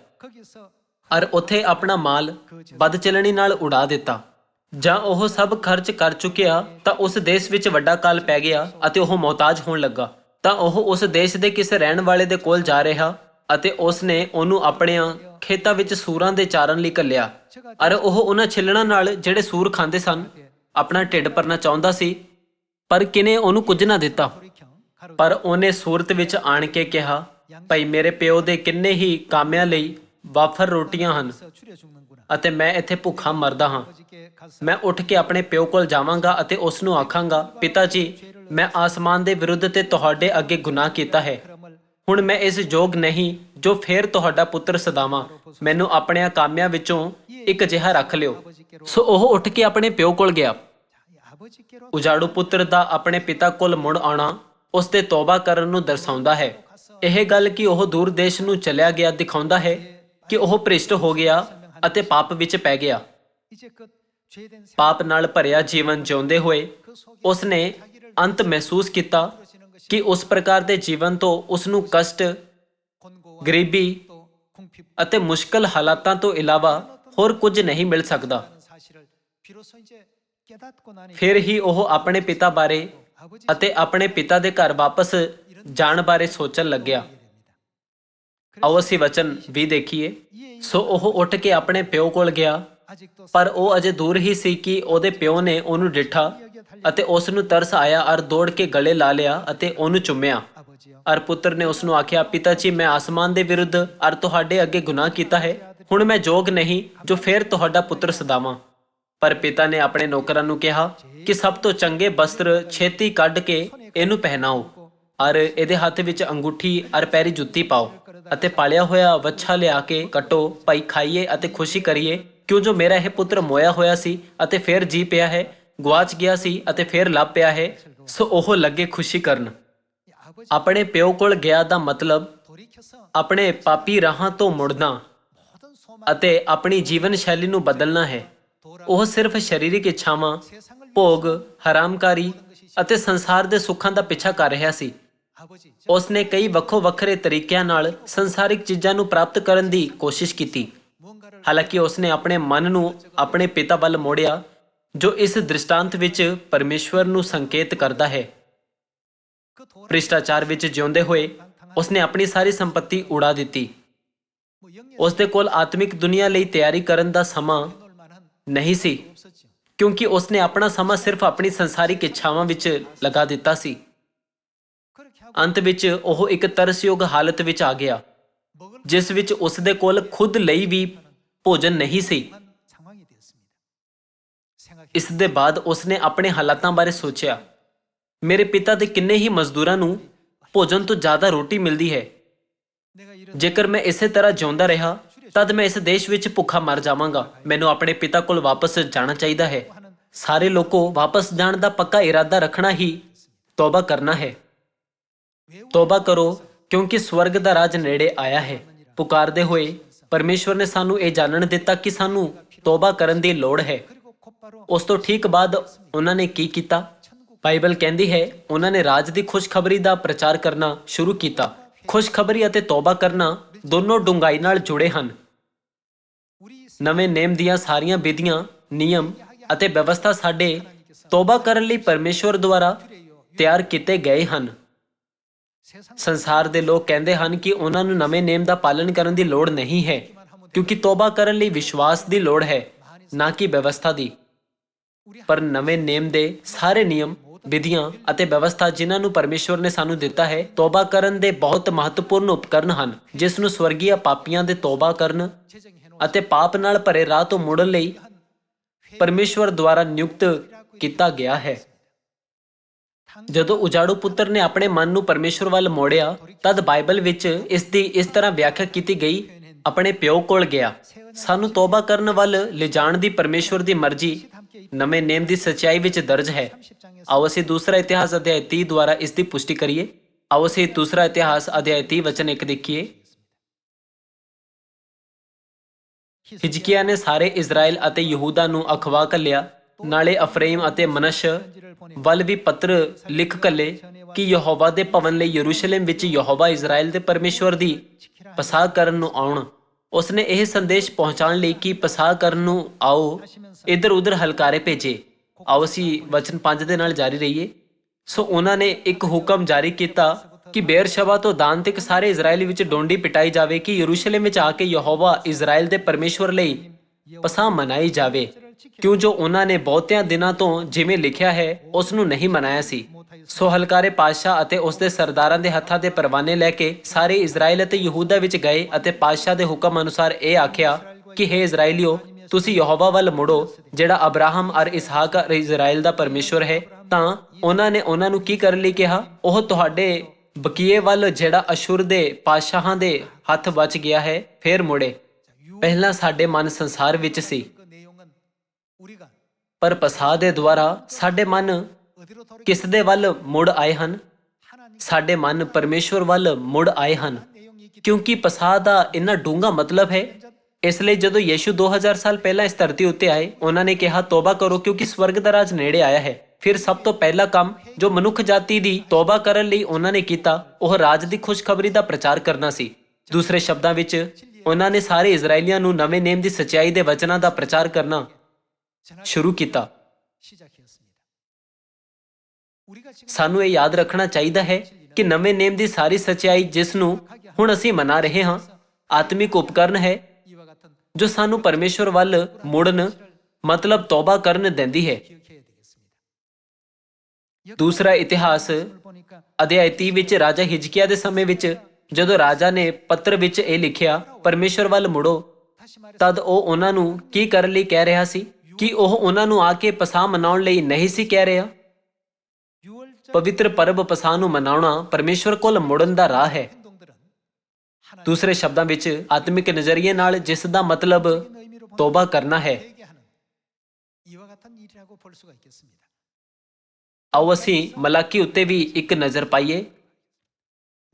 ਅਰ ਉੱਥੇ ਆਪਣਾ ਮਾਲ ਬਦਚਲਣੀ ਨਾਲ ਉਡਾ ਦਿੱਤਾ। ਜਾਂ ਉਹ ਸਭ ਖਰਚ ਕਰ ਚੁੱਕਿਆ ਤਾਂ ਉਸ ਦੇਸ਼ ਵਿੱਚ ਵੱਡਾ ਕਾਲ ਪੈ ਗਿਆ ਅਤੇ ਉਹ ਮੁਹਤਾਜ ਹੋਣ ਲੱਗਾ। ਤਾਂ ਉਹ ਉਸ ਦੇਸ਼ ਦੇ ਕਿਸੇ ਰਹਿਣ ਵਾਲੇ ਦੇ ਕੋਲ ਜਾ ਰਿਹਾ ਅਤੇ ਉਸਨੇ ਉਹਨੂੰ ਆਪਣਿਆਂ ਖੇਤਾਂ ਵਿੱਚ ਸੂਰਾਂ ਦੇ ਚਾਰਨ ਲਈ ਘੱਲਿਆ ਅਰ ਉਹ ਉਹਨਾਂ ਛਿੱਲਣਾਂ ਨਾਲ ਜਿਹੜੇ ਸੂਰ ਖਾਂਦੇ ਸਨ ਆਪਣਾ ਢਿੱਡ ਭਰਨਾ ਚਾਹੁੰਦਾ ਸੀ, ਪਰ ਕਿਨੇ ਉਹਨੂੰ ਕੁਝ ਨਾ ਦਿੱਤਾ। ਪਰ ਉਹਨੇ ਸੂਰਤ ਵਿੱਚ ਆਣ ਕੇ ਕਿਹਾ, ਭਾਈ, ਮੇਰੇ ਪਿਓ ਦੇ ਕਿੰਨੇ ਹੀ ਕਾਮਿਆਂ ਲਈ ਵਾਫਰ ਰੋਟੀਆਂ ਹਨ ਅਤੇ ਮੈਂ ਇੱਥੇ ਭੁੱਖਾ ਮਰਦਾ ਹਾਂ। ਮੈਂ ਉੱਠ ਕੇ ਆਪਣੇ ਪਿਓ ਕੋਲ ਜਾਵਾਂਗਾ ਅਤੇ ਉਸ ਨੂੰ ਆਖਾਂਗਾ, ਪਿਤਾ ਜੀ, ਮੈਂ ਆਸਮਾਨ ਦੇ ਵਿਰੁੱਧ ਤੇ ਤੁਹਾਡੇ ਅੱਗੇ ਗੁਨਾਹ ਕੀਤਾ ਹੈ। ਹੁਣ ਮੈਂ ਇਸ ਯੋਗ ਨਹੀਂ ਜੋ ਫੇਰ ਤੁਹਾਡਾ ਪੁੱਤਰ ਸਦਾਵਾਂ। ਮੈਨੂੰ ਆਪਣਿਆਂ ਕਾਮਿਆਂ ਵਿੱਚੋਂ ਇੱਕ ਜਿਹਾ ਰੱਖ ਲਿਓ। ਸੋ ਉਹ ਉੱਠ ਕੇ ਆਪਣੇ ਪਿਓ ਕੋਲ ਗਿਆ। ਉਜਾੜੂ ਪੁੱਤਰ ਦਾ ਆਪਣੇ ਪਿਤਾ ਕੋਲ ਮੁੜ ਆਉਣਾ ਉਸ ਦੇ ਤੋਬਾ ਕਰਨ ਨੂੰ ਦਰਸਾਉਂਦਾ ਹੈ। ਇਹ ਗੱਲ ਕਿ ਉਹ ਦੂਰ ਦੇਸ਼ ਨੂੰ ਚਲਿਆ ਗਿਆ ਦਿਖਾਉਂਦਾ ਹੈ ਕਿ ਉਹ ਭ੍ਰਿਸ਼ਟ ਹੋ ਗਿਆ ਅਤੇ ਪਾਪ ਵਿੱਚ ਪੈ ਗਿਆ। ਪਾਪ ਨਾਲ ਭਰਿਆ ਜੀਵਨ ਜਿਉਂਦੇ ਹੋਏ ਉਸਨੇ ਅੰਤ ਮਹਿਸੂਸ ਕੀਤਾ ਕਿ ਉਸ ਪ੍ਰਕਾਰ ਦੇ ਜੀਵਨ ਤੋਂ ਉਸ ਨੂੰ ਕਸ਼ਟ, ਗਰੀਬੀ ਅਤੇ ਮੁਸ਼ਕਲ ਹਾਲਾਤਾਂ ਤੋਂ ਇਲਾਵਾ ਹੋਰ ਕੁਝ ਨਹੀਂ ਮਿਲ ਸਕਦਾ। ਫਿਰ ਹੀ ਉਹ ਆਪਣੇ ਪਿਤਾ ਬਾਰੇ ਅਤੇ ਆਪਣੇ ਪਿਤਾ ਦੇ ਘਰ ਵਾਪਸ ਜਾਣ ਬਾਰੇ ਸੋਚਣ ਲੱਗਿਆ। ਆਓ ਅਸੀਂ ਵਚਨ ਵੀ ਦੇਖੀਏ। ਸੋ ਉਹ ਉੱਠ ਕੇ ਆਪਣੇ ਪਿਓ ਕੋਲ ਗਿਆ, ਪਰ ਉਹ ਅਜੇ ਦੂਰ ਹੀ ਸੀ ਕਿ ਉਹਦੇ ਪਿਓ ਨੇ ਉਹਨੂੰ ਡਿੱਠਾ ਅਤੇ ਉਸ ਨੂੰ ਤਰਸ ਆਇਆ ਅਰ ਦੌੜ ਕੇ ਗਲੇ ਲਾ ਲਿਆ ਅਤੇ ਉਹਨੂੰ ਚੁੰਮਿਆ। ਅਰ ਪੁੱਤਰ ਨੇ ਉਸ ਨੂੰ ਆਖਿਆ, ਪਿਤਾ ਜੀ, ਮੈਂ ਆਸਮਾਨ ਦੇ ਵਿਰੁੱਧ ਅਰ ਤੁਹਾਡੇ ਅੱਗੇ ਗੁਨਾਹ ਕੀਤਾ ਹੈ। ਹੁਣ ਮੈਂ ਯੋਗ ਨਹੀਂ ਜੋ ਫੇਰ ਤੁਹਾਡਾ ਪੁੱਤਰ ਸਦਾਵਾਂ। ਪਰ ਪਿਤਾ ਨੇ ਆਪਣੇ ਨੌਕਰਾਂ ਨੂੰ ਕਿਹਾ ਕਿ ਸਭ ਤੋਂ ਚੰਗੇ ਬਸਤਰ ਛੇਤੀ ਕੱਢ ਕੇ ਇਹਨੂੰ ਪਹਿਨਾਓ ਅਰ ਇਹਦੇ ਹੱਥ ਵਿੱਚ ਅੰਗੂਠੀ ਅਰ ਪੈਰੀ ਜੁੱਤੀ ਪਾਓ ਅਤੇ ਪਾਲਿਆ ਹੋਇਆ ਵੱਛਾ ਲਿਆ ਕੇ ਕੱਟੋ। ਭਾਈ, ਖਾਈਏ ਅਤੇ ਖੁਸ਼ੀ ਕਰੀਏ, ਕਿਉਂ ਜੋ ਮੇਰਾ ਇਹ ਪੁੱਤਰ ਮੋਇਆ ਹੋਇਆ ਸੀ ਅਤੇ ਫੇਰ ਜੀ ਪਿਆ ਹੈ, ਗੁਆਚ ਗਿਆ ਸੀ ਅਤੇ ਫੇਰ ਲੱਭ ਪਿਆ ਹੈ। ਸੋ ਉਹ ਲੱਗੇ ਖੁਸ਼ੀ ਕਰਨ। ਆਪਣੇ ਪਿਓ ਕੋਲ ਗਿਆ ਦਾ ਮਤਲਬ 돌이켜서 ਆਪਣੇ ਪਾਪੀ ਰਾਹਾਂ ਤੋਂ ਮੁੜਨਾ 모든 소망 ਅਤੇ ਆਪਣੀ ਜੀਵਨ ਸ਼ੈਲੀ ਨੂੰ ਬਦਲਣਾ ਹੈ। ਉਹ ਸਿਰਫ ਸਰੀਰਕ ਇੱਛਾਵਾਂ, ਭੋਗ, ਹਰਾਮਕਾਰੀ ਅਤੇ ਸੰਸਾਰ ਦੇ ਸੁੱਖਾਂ ਦਾ ਪਿੱਛਾ ਕਰ ਰਿਹਾ ਸੀ। 아버지 ਉਸ ਨੇ ਕਈ ਵੱਖੋ ਵੱਖਰੇ ਤਰੀਕਿਆਂ ਨਾਲ ਸੰਸਾਰਿਕ ਚੀਜ਼ਾਂ ਨੂੰ ਪ੍ਰਾਪਤ ਕਰਨ ਦੀ ਕੋਸ਼ਿਸ਼ ਕੀਤੀ। 무언가를 ਹਾਲਾਂਕਿ ਉਸ ਨੇ ਆਪਣੇ ਮਨ ਨੂੰ ਆਪਣੇ ਪਿਤਾ ਵੱਲ ਮੋੜਿਆ, ਜੋ ਇਸ ਦ੍ਰਿਸ਼ਟਾਂਤ ਵਿੱਚ ਪਰਮੇਸ਼ਵਰ ਨੂੰ ਸੰਕੇਤ ਕਰਦਾ ਹੈ। 그 돌아 ਭ੍ਰਿਸ਼ਟਾਚਾਰ ਵਿੱਚ ਜਿਉਂਦੇ ਹੋਏ ਉਸ ਨੇ ਆਪਣੀ ਸਾਰੀ ਸੰਪਤੀ ਉਡਾ ਦਿੱਤੀ। 뭐 영의 ਉਸ ਦੇ ਕੋਲ ਆਤਮਿਕ ਦੁਨੀਆ ਲਈ ਤਿਆਰੀ ਕਰਨ ਦਾ ਸਮਾਂ 놀 만한 ਨਹੀਂ ਸੀ, 없었죠. ਕਿਉਂਕਿ ਉਸ ਨੇ ਆਪਣਾ ਸਮਾਂ ਸਿਰਫ ਆਪਣੀ ਸੰਸਾਰਿਕ ਇੱਛਾਵਾਂ ਵਿੱਚ ਲਗਾ ਦਿੱਤਾ ਸੀ। 그렇게 하고 ਅੰਤ ਵਿੱਚ ਉਹ ਇੱਕ ਤਰਸਯੋਗ ਹਾਲਤ ਵਿੱਚ ਆ ਗਿਆ, 먹을 ਜਿਸ ਵਿੱਚ ਉਸ ਦੇ ਕੋਲ ਖੁਦ ਲਈ ਵੀ ਭੋਜਨ ਨਹੀਂ ਸੀ। 만한 상황이 되었습니다. 생각해 ਇਸ ਦੇ ਬਾਅਦ ਉਸ ਨੇ ਆਪਣੇ ਹਾਲਾਤਾਂ ਬਾਰੇ ਸੋਚਿਆ, ਮੇਰੇ ਪਿਤਾ ਦੇ ਕਿੰਨੇ ਹੀ ਮਜ਼ਦੂਰਾਂ ਨੂੰ ਭੋਜਨ ਤੋਂ ਜ਼ਿਆਦਾ ਰੋਟੀ ਮਿਲਦੀ ਹੈ। 내가 이런 ਜੇਕਰ ਮੈਂ ਇਸੇ ਤਰ੍ਹਾਂ ਜਿਉਂਦਾ ਰਿਹਾ ਤਦ ਮੈਂ ਇਸ ਦੇਸ਼ ਵਿੱਚ ਭੁੱਖਾ ਮਰ ਜਾਵਾਂਗਾ। ਮੈਨੂੰ ਆਪਣੇ ਪਿਤਾ ਕੋਲ ਵਾਪਸ ਜਾਣਾ ਚਾਹੀਦਾ ਹੈ। ਸਾਰੇ ਲੋਕੋ ਵਾਪਸ ਜਾਣ ਦਾ ਪੱਕਾ ਇਰਾਦਾ ਰੱਖਣਾ ਹੀ ਤੌਬਾ ਕਰਨਾ ਹੈ। ਤੌਬਾ ਕਰੋ ਕਿਉਂਕਿ ਸਵਰਗ ਦਾ ਰਾਜ ਨੇੜੇ ਆਇਆ ਹੈ। ਪੁਕਾਰਦੇ ਹੋਏ ਪਰਮੇਸ਼ਵਰ ਨੇ ਸਾਨੂੰ ਇਹ ਜਾਣਨ ਦਿੱਤਾ ਕਿ ਸਾਨੂੰ ਤੌਬਾ ਕਰਨ ਦੀ ਲੋੜ ਹੈ। 그리고 곧바로 ਉਸ ਤੋਂ ਠੀਕ ਬਾਅਦ ਉਹਨਾਂ ਨੇ ਕੀ ਕੀਤਾ? ਬਾਈਬਲ ਕਹਿੰਦੀ ਹੈ ਉਹਨਾਂ ਨੇ ਰਾਜ ਦੀ ਖੁਸ਼ਖਬਰੀ ਦਾ ਪ੍ਰਚਾਰ ਕਰਨਾ ਸ਼ੁਰੂ ਕੀਤਾ। ਖੁਸ਼ਖਬਰੀ ਅਤੇ ਤੌਬਾ ਕਰਨਾ ਦੋਨੋਂ ਡੂੰਘਾਈ ਨਾਲ ਜੁੜੇ ਹਨ। 우리 ਨਵੇਂ ਨੇਮ ਦੀਆਂ ਸਾਰੀਆਂ ਵਿਧੀਆਂ, ਨਿਯਮ ਅਤੇ ਵਿਵਸਥਾ ਸਾਡੇ ਤੌਬਾ ਕਰਨ ਲਈ ਪਰਮੇਸ਼ਵਰ ਦੁਆਰਾ ਤਿਆਰ ਕੀਤੇ ਗਏ ਹਨ। 세상 ਸੰਸਾਰ ਦੇ ਲੋਕ ਕਹਿੰਦੇ ਹਨ ਕਿ ਉਹਨਾਂ ਨੂੰ ਨਵੇਂ ਨੇਮ ਦਾ ਪਾਲਨ ਕਰਨ ਦੀ ਲੋੜ ਨਹੀਂ ਹੈ, ਕਿਉਂਕਿ ਤੌਬਾ ਕਰਨ ਲਈ ਵਿਸ਼ਵਾਸ ਦੀ ਲੋੜ ਹੈ, ਨਾ ਕਿ ਵਿਵਸਥਾ ਦੀ। 우리 ਪਰ ਨਵੇਂ ਨੇਮ ਦੇ ਸਾਰੇ ਨਿਯਮ, ਵਿਧੀਆਂ ਅਤੇ ਵਿਵਸਥਾ ਜਿਨ੍ਹਾਂ ਨੂੰ ਪਰਮੇਸ਼ਵਰ ਨੇ ਸਾਨੂੰ ਦਿੱਤਾ ਹੈ, ਤੌਬਾ ਕਰਨ ਦੇ ਬਹੁਤ ਮਹੱਤਵਪੂਰਨ ਉਪਕਰਨ ਹਨ, ਜਿਸ ਨੂੰ ਸਵਰਗੀय ਪਾਪੀਆਂ ਦੇ ਤੌਬਾ ਕਰਨ 제정해 놓은 ਅਤੇ ਪਾਪ ਨਾਲ ਭਰੇ ਰਾਹ ਤੋਂ ਮੁੜਨ ਲਈ ਪਰਮੇਸ਼ਵਰ ਦੁਆਰਾ ਨਿਯੁਕਤ ਕੀਤਾ ਗਿਆ ਹੈ। ਜਦੋਂ ਉਜਾੜੂ ਪੁੱਤਰ ਨੇ ਆਪਣੇ ਮਨ ਨੂੰ ਪਰਮੇਸ਼ਵਰ ਵੱਲ ਮੋੜਿਆ ਤਦ ਬਾਈਬਲ ਵਿੱਚ ਇਸ ਦੀ ਇਸ ਤਰ੍ਹਾਂ ਵਿਆਖਿਆ ਕੀਤੀ ਗਈ, ਆਪਣੇ ਪਿਓ ਕੋਲ ਗਿਆ। ਸਾਨੂੰ ਤੌਬਾ ਕਰਨ ਵੱਲ ਲਿਜਾਣ ਦੀ ਪਰਮੇਸ਼ਵਰ ਦੀ ਮਰਜ਼ੀ ਨਵੇਂ ਨੇਮ ਦੀ ਸੱਚਾਈ ਵਿੱਚ ਦਰਜ ਹੈ। 30장에서 ਆਓ ਅਸੀਂ ਦੂਸਰਾ ਇਤਿਹਾਸ ਅਧਿਆਇ 30 ਦੁਆਰਾ ਇਸ ਦੀ ਪੁਸ਼ਟੀ ਕਰੀਏ। ਆਓ ਅਸੀਂ ਦੂਸਰਾ ਇਤਿਹਾਸ ਅਧਿਆਇ 30 ਵਚਨ 1 ਦੇਖੀਏ। ਹਿਜਕੀਆ ਨੇ ਸਾਰੇ ਇਜ਼ਰਾਈਲ ਅਤੇ ਯਹੂਦਾ ਨੂੰ ਅਖਵਾ ਘੱਲਿਆ, ਨਾਲੇ ਅਫਰਈਮ ਅਤੇ ਮਨਸ਼ ਵੱਲ ਵੀ ਪੱਤਰ ਲਿਖ ਘੱਲੇ ਕਿ ਯਹੋਵਾ ਦੇ ਭਵਨ ਲਈ ਯਰੂਸ਼ਲਮ ਵਿੱਚ ਯਹੋਵਾ ਇਜ਼ਰਾਈਲ ਦੇ ਪਰਮੇਸ਼ਵਰ ਦੀ ਪਸਾਹ ਕਰਨ ਨੂੰ ਆਉਣ। ਉਸਨੇ ਇਹ ਸੰਦੇਸ਼ ਪਹੁੰਚਾਉਣ ਲਈ ਕਿ ਪਸਾਹ ਕਰਨ ਨੂੰ ਆਓ, ਇੱਧਰ ਉੱਧਰ ਹਲਕਾਰੇ ਭੇਜੇ। ਆਓ ਅਸੀਂ ਵਚਨ 5 ਦੇ ਨਾਲ ਜਾਰੀ ਰਹੀਏ। ਸੋ ਉਹਨਾਂ ਨੇ ਇੱਕ ਹੁਕਮ ਜਾਰੀ ਕੀਤਾ ਕਿ ਬੇਰਸ਼ਬਾ ਤੋਂ ਦਾਨ ਤੱਕ ਸਾਰੇ ਇਜ਼ਰਾਈਲ ਵਿੱਚ ਡੋਂਡੀ ਪਿਟਾਈ ਜਾਵੇ ਕਿ ਯਰੂਸ਼ਲਮ ਵਿੱਚ ਆ ਕੇ ਯਹੋਵਾ ਇਜ਼ਰਾਈਲ ਦੇ ਪਰਮੇਸ਼ਵਰ ਲਈ ਪਸਾਹ ਮਨਾਈ ਜਾਵੇ, ਕਿਉਂ ਜੋ ਉਹਨਾਂ ਨੇ ਬਹੁਤਿਆਂ ਦਿਨਾਂ ਤੋਂ ਜਿਵੇਂ ਲਿਖਿਆ ਹੈ ਉਸ ਨੂੰ ਨਹੀਂ ਮਨਾਇਆ ਸੀ। ਸੋ ਹਲਕਾਰੇ ਪਾਤਸ਼ਾਹ ਅਤੇ ਉਸ ਦੇ ਸਰਦਾਰਾਂ ਦੇ ਹੱਥਾਂ ਦੇ ਪਰਵਾਨੇ ਲੈ ਕੇ ਸਾਰੇ ਇਜ਼ਰਾਈਲ ਅਤੇ ਯਹੂਦਾ ਵਿੱਚ ਗਏ ਅਤੇ ਪਾਤਸ਼ਾਹ ਦੇ ਹੁਕਮ ਅਨੁਸਾਰ ਇਹ ਆਖਿਆ ਕਿ ਹੇ ਇਜ਼ਰਾਈਲੀਓ, ਤੁਸੀਂ ਯਹੋਵਾ ਵੱਲ ਮੁੜੋ, ਜਿਹੜਾ ਅਬਰਾਹਮ ਅਰ ਇਸਹਾਕ ਅਰ ਇਜ਼ਰਾਈਲ ਦਾ ਪਰਮੇਸ਼ਵਰ ਹੈ। ਤਾਂ ਉਹਨਾਂ ਨੇ ਉਹਨਾਂ ਨੂੰ ਕੀ ਕਰਨ ਲਈ ਕਿਹਾ? ਉਹ ਤੁਹਾਡੇ ਬਕੀਏ ਵੱਲ ਜਿਹੜਾ ਅਸ਼ੁਰ ਦੇ ਪਾਤਸ਼ਾਹਾਂ ਦੇ ਹੱਥ ਬਚ ਗਿਆ ਹੈ, ਫੇਰ ਮੁੜੇ। ਪਹਿਲਾਂ ਸਾਡੇ ਮਨ ਸੰਸਾਰ ਵਿੱਚ ਸੀ, 그 내용은 우리가 ਪਰ ਪਸਾਹ ਦੇ ਦੁਆਰਾ ਸਾਡੇ ਮਨ 어디로 돌이켜 ਕਿਸ ਦੇ ਵੱਲ ਮੁੜ ਆਏ ਹਨ? 하나님 ਸਾਡੇ ਮਨ ਪਰਮੇਸ਼ਵਰ ਵੱਲ ਮੁੜ ਆਏ ਹਨ, 내용이 있기 ਕਿਉਂਕਿ ਪਸਾਹ ਦਾ ਇੰਨਾ ਡੂੰਘਾ ਮਤਲਬ ਹੈ। ਇਸ ਲਈ ਜਦੋਂ ਯੀਸ਼ੂ 2000 ਸਾਲ ਪਹਿਲਾਂ ਇਸ ਧਰਤੀ ਉੱਤੇ ਆਏ, ਉਹਨਾਂ ਨੇ ਕਿਹਾ ਤੌਬਾ ਕਰੋ ਕਿਉਂਕਿ ਸਵਰਗ ਦਾ ਰਾਜ ਨੇੜੇ ਆਇਆ ਹੈ। ਫਿਰ ਸਭ ਤੋਂ ਪਹਿਲਾ ਕੰਮ ਜੋ ਮਨੁੱਖ ਜਾਤੀ ਦੀ ਤੌਬਾ ਕਰਨ ਲਈ ਉਹਨਾਂ ਨੇ ਕੀਤਾ, ਉਹ ਰਾਜ ਦੀ ਖੁਸ਼ਖਬਰੀ ਦਾ ਪ੍ਰਚਾਰ ਕਰਨਾ ਸੀ। ਦੂਸਰੇ ਸ਼ਬਦਾਂ ਵਿੱਚ ਉਹਨਾਂ ਨੇ ਸਾਰੇ ਇਜ਼ਰਾਈਲੀਆਂ ਨੂੰ ਨਵੇਂ ਨੇਮ ਦੀ ਸੱਚਾਈ ਦੇ ਵਚਨਾਂ ਦਾ ਪ੍ਰਚਾਰ ਕਰਨਾ 전할 ਸ਼ੁਰੂ ਕੀਤਾ। 시작했습니다. 우리가 지금 ਸਾਨੂੰ ਇਹ ਯਾਦ ਰੱਖਣਾ ਚਾਹੀਦਾ ਹੈ ਕਿ ਨਵੇਂ ਨੇਮ ਦੀ ਸਾਰੀ ਸੱਚਾਈ ਜਿਸ ਨੂੰ ਹੁਣ ਅਸੀਂ ਮਨਾ ਰਹੇ ਹਾਂ, ਆਤਮਿਕ ਉਪਕਰਨ ਹੈ 이와 같은 ਜੋ ਸਾਨੂੰ ਪਰਮੇਸ਼ਵਰ ਵੱਲ ਮੁੜਨ ਮਤਲਬ ਤੌਬਾ ਕਰਨ ਦਿੰਦੀ ਹੈ। 기억해야 되겠습니다. ਦੂਸਰਾ ਇਤਿਹਾਸ 오늘 보니까 ਅਧਿਆਇ 30 ਵਿੱਚ ਰਾਜਾ ਹਿਜਕੀਆ ਦੇ ਸਮੇਂ ਵਿੱਚ ਜਦੋਂ ਰਾਜਾ ਨੇ ਪੱਤਰ ਵਿੱਚ ਇਹ ਲਿਖਿਆ ਪਰਮੇਸ਼ਵਰ ਵੱਲ ਮੁੜੋ, 다시 말해 ਤਦ ਉਹ ਉਹਨਾਂ ਨੂੰ ਕੀ ਕਰਨ ਲਈ ਕਹਿ ਰਿਹਾ ਸੀ? ਕਿ ਉਹ ਉਹਨਾਂ ਨੂੰ ਆ ਕੇ ਪਸਾਹ ਮਨਾਉਣ ਲਈ ਨਹੀਂ ਸੀ ਕਹਿ ਰਿਹਾ। 6월절 ਪਵਿੱਤਰ ਪਰਬ ਪਸਾਹ ਨੂੰ ਮਨਾਉਣਾ ਪਰਮੇਸ਼ਵਰ ਕੋਲ ਮੁੜਨ ਦਾ ਰਾਹ ਹੈ। 행동들은 하나님 ਦੂਸਰੇ ਸ਼ਬਦਾਂ ਵਿੱਚ ਆਤਮਿਕ ਨਜ਼ਰੀਏ ਨਾਲ ਜਿਸ ਦਾ ਮਤਲਬ 의미로 보면 ਤੌਬਾ ਕਰਨਾ ਹੈ। 얘기하는 이와 같은 일이라고 볼 수가 있겠습니다. ਆਓ ਅਸੀਂ ਮਲਾਕੀ ਉੱਤੇ ਵੀ ਇੱਕ ਨਜ਼ਰ ਪਾਈਏ।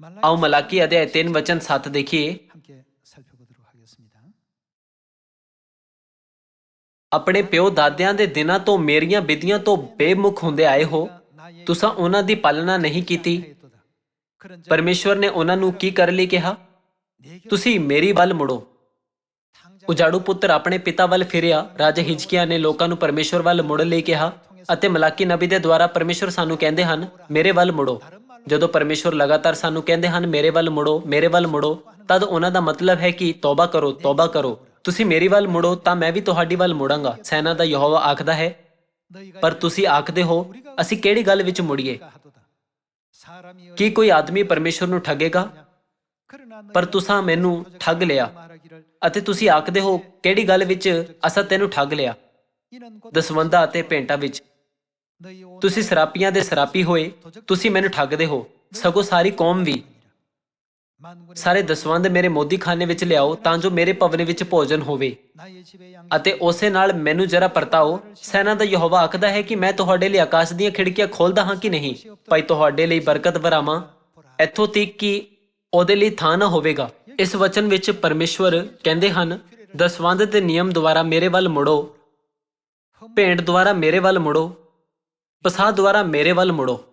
ਆਓ ਮਲਾਕੀ ਅਧਿਆਇ 3 ਵਚਨ 7 ਦੇਖੀਏ। 함께 살펴보도록 하겠습니다. ਆਪਣੇ ਪਿਓ ਦਾਦਿਆਂ ਦੇ ਦਿਨਾਂ ਤੋਂ ਮੇਰੀਆਂ ਵਿਧੀਆਂ ਤੋਂ ਬੇਮੁਖ ਹੁੰਦੇ ਆਏ ਹੋ, ਤੁਸੀਂ ਉਹਨਾਂ ਦੀ ਪਾਲਣਾ ਨਹੀਂ ਕੀਤੀ। ਪਰਮੇਸ਼ਵਰ ਨੇ ਉਹਨਾਂ ਨੂੰ ਕੀ ਕਰਨ ਲਈ ਕਿਹਾ? ਤੁਸੀਂ ਮੇਰੀ ਵੱਲ ਮੁੜੋ। ਉਜਾੜੂ ਪੁੱਤਰ ਆਪਣੇ ਪਿਤਾ ਵੱਲ ਫਿਰਿਆ। ਰਾਜਾ ਹਿਜਕੀਆ ਨੇ ਲੋਕਾਂ ਨੂੰ ਪਰਮੇਸ਼ਵਰ ਵੱਲ ਮੁੜਨ ਲਈ ਕਿਹਾ ਅਤੇ ਮਲਾਕੀ ਨਬੀ ਦੇ ਦੁਆਰਾ ਪਰਮੇਸ਼ਵਰ ਸਾਨੂੰ ਕਹਿੰਦੇ ਹਨ, ਮੇਰੇ ਵੱਲ ਮੁੜੋ। ਜਦੋਂ ਪਰਮੇਸ਼ਵਰ ਲਗਾਤਾਰ ਸਾਨੂੰ ਕਹਿੰਦੇ ਹਨ, ਮੇਰੇ ਵੱਲ ਮੁੜੋ, ਮੇਰੇ ਵੱਲ ਮੁੜੋ, ਤਦ ਉਹਨਾਂ ਦਾ ਮਤਲਬ ਹੈ ਕਿ ਤੌਬਾ ਕਰੋ, ਤੌਬਾ ਕਰੋ। ਤੁਸੀਂ ਮੇਰੀ ਵੱਲ ਮੁੜੋ ਤਾਂ ਮੈਂ ਵੀ ਤੁਹਾਡੀ ਵੱਲ ਮੁੜਾਂਗਾ। ਸੈਨਾ ਦਾ ਯਹੋਵਾ ਆਖਦਾ ਹੈ। ਪਰ ਤੁਸੀਂ ਆਖਦੇ ਹੋ, ਅਸੀਂ ਕਿਹੜੀ ਗੱਲ ਵਿੱਚ ਮੁੜੀਏ? ਕੀ ਕੋਈ ਆਦਮੀ ਪਰਮੇਸ਼ਵਰ ਨੂੰ ਠੱਗੇਗਾ? ਪਰ ਤੁਸੀਂ ਮੈਨੂੰ ਠੱਗ ਲਿਆ। ਅਤੇ ਤੁਸੀਂ ਆਖਦੇ ਹੋ, ਕਿਹੜੀ ਗੱਲ ਵਿੱਚ ਅਸਾਂ ਤੈਨੂੰ ਠੱਗ ਲਿਆ? ਦਸਵੰਧਾਂ ਅਤੇ ਭੇਂਟਾਂ ਵਿੱਚ। ਤੁਸੀਂ ਸਰਾਪੀਆਂ ਦੇ ਸਰਾਪੀ ਹੋਏ, ਤੁਸੀਂ ਮੈਨੂੰ ਠੱਗਦੇ ਹੋ। ਸਗੋਂ ਸਾਰੀ ਕੌਮ ਵੀ। ਸਾਰੇ ਦਸਵੰਧ ਮੇਰੇ ਮੋਦੀਖਾਨੇ ਵਿੱਚ ਲਿਆਓ ਤਾਂ ਜੋ ਮੇਰੇ ਭਵਨ ਵਿੱਚ ਭੋਜਨ ਹੋਵੇ ਅਤੇ ਉਸੇ ਨਾਲ ਮੈਨੂੰ ਜਰਾ ਪਰਤਾਓ। ਸੈਨਾ ਦਾ ਯਹੋਵਾ ਆਖਦਾ ਹੈ ਕਿ ਮੈਂ ਤੁਹਾਡੇ ਲਈ ਆਕਾਸ਼ ਦੀਆਂ ਖਿੜਕੀਆਂ ਖੋਲਦਾ ਹਾਂ ਕਿ ਨਹੀਂ? ਭਾਈ ਤੁਹਾਡੇ ਲਈ ਬਰਕਤ ਵਰਾਵਾਂ, ਇੱਥੋਂ ਤੱਕ ਕਿ ਉਹਦੇ ਲਈ ਥਾਂ ਨਾ ਹੋਵੇਗਾ। ਇਸ ਵਚਨ ਵਿੱਚ ਪਰਮੇਸ਼ਵਰ ਕਹਿੰਦੇ ਹਨ, ਦਸਵੰਧ ਦੇ ਨਿਯਮ ਦੁਆਰਾ ਮੇਰੇ ਵੱਲ ਮੁੜੋ, ਭੇਂਟ ਦੁਆਰਾ ਮੇਰੇ ਵੱਲ ਮੁੜੋ, ਪਸਾਹ ਦੁਆਰਾ ਮੇਰੇ ਵੱਲ ਮੁੜੋ।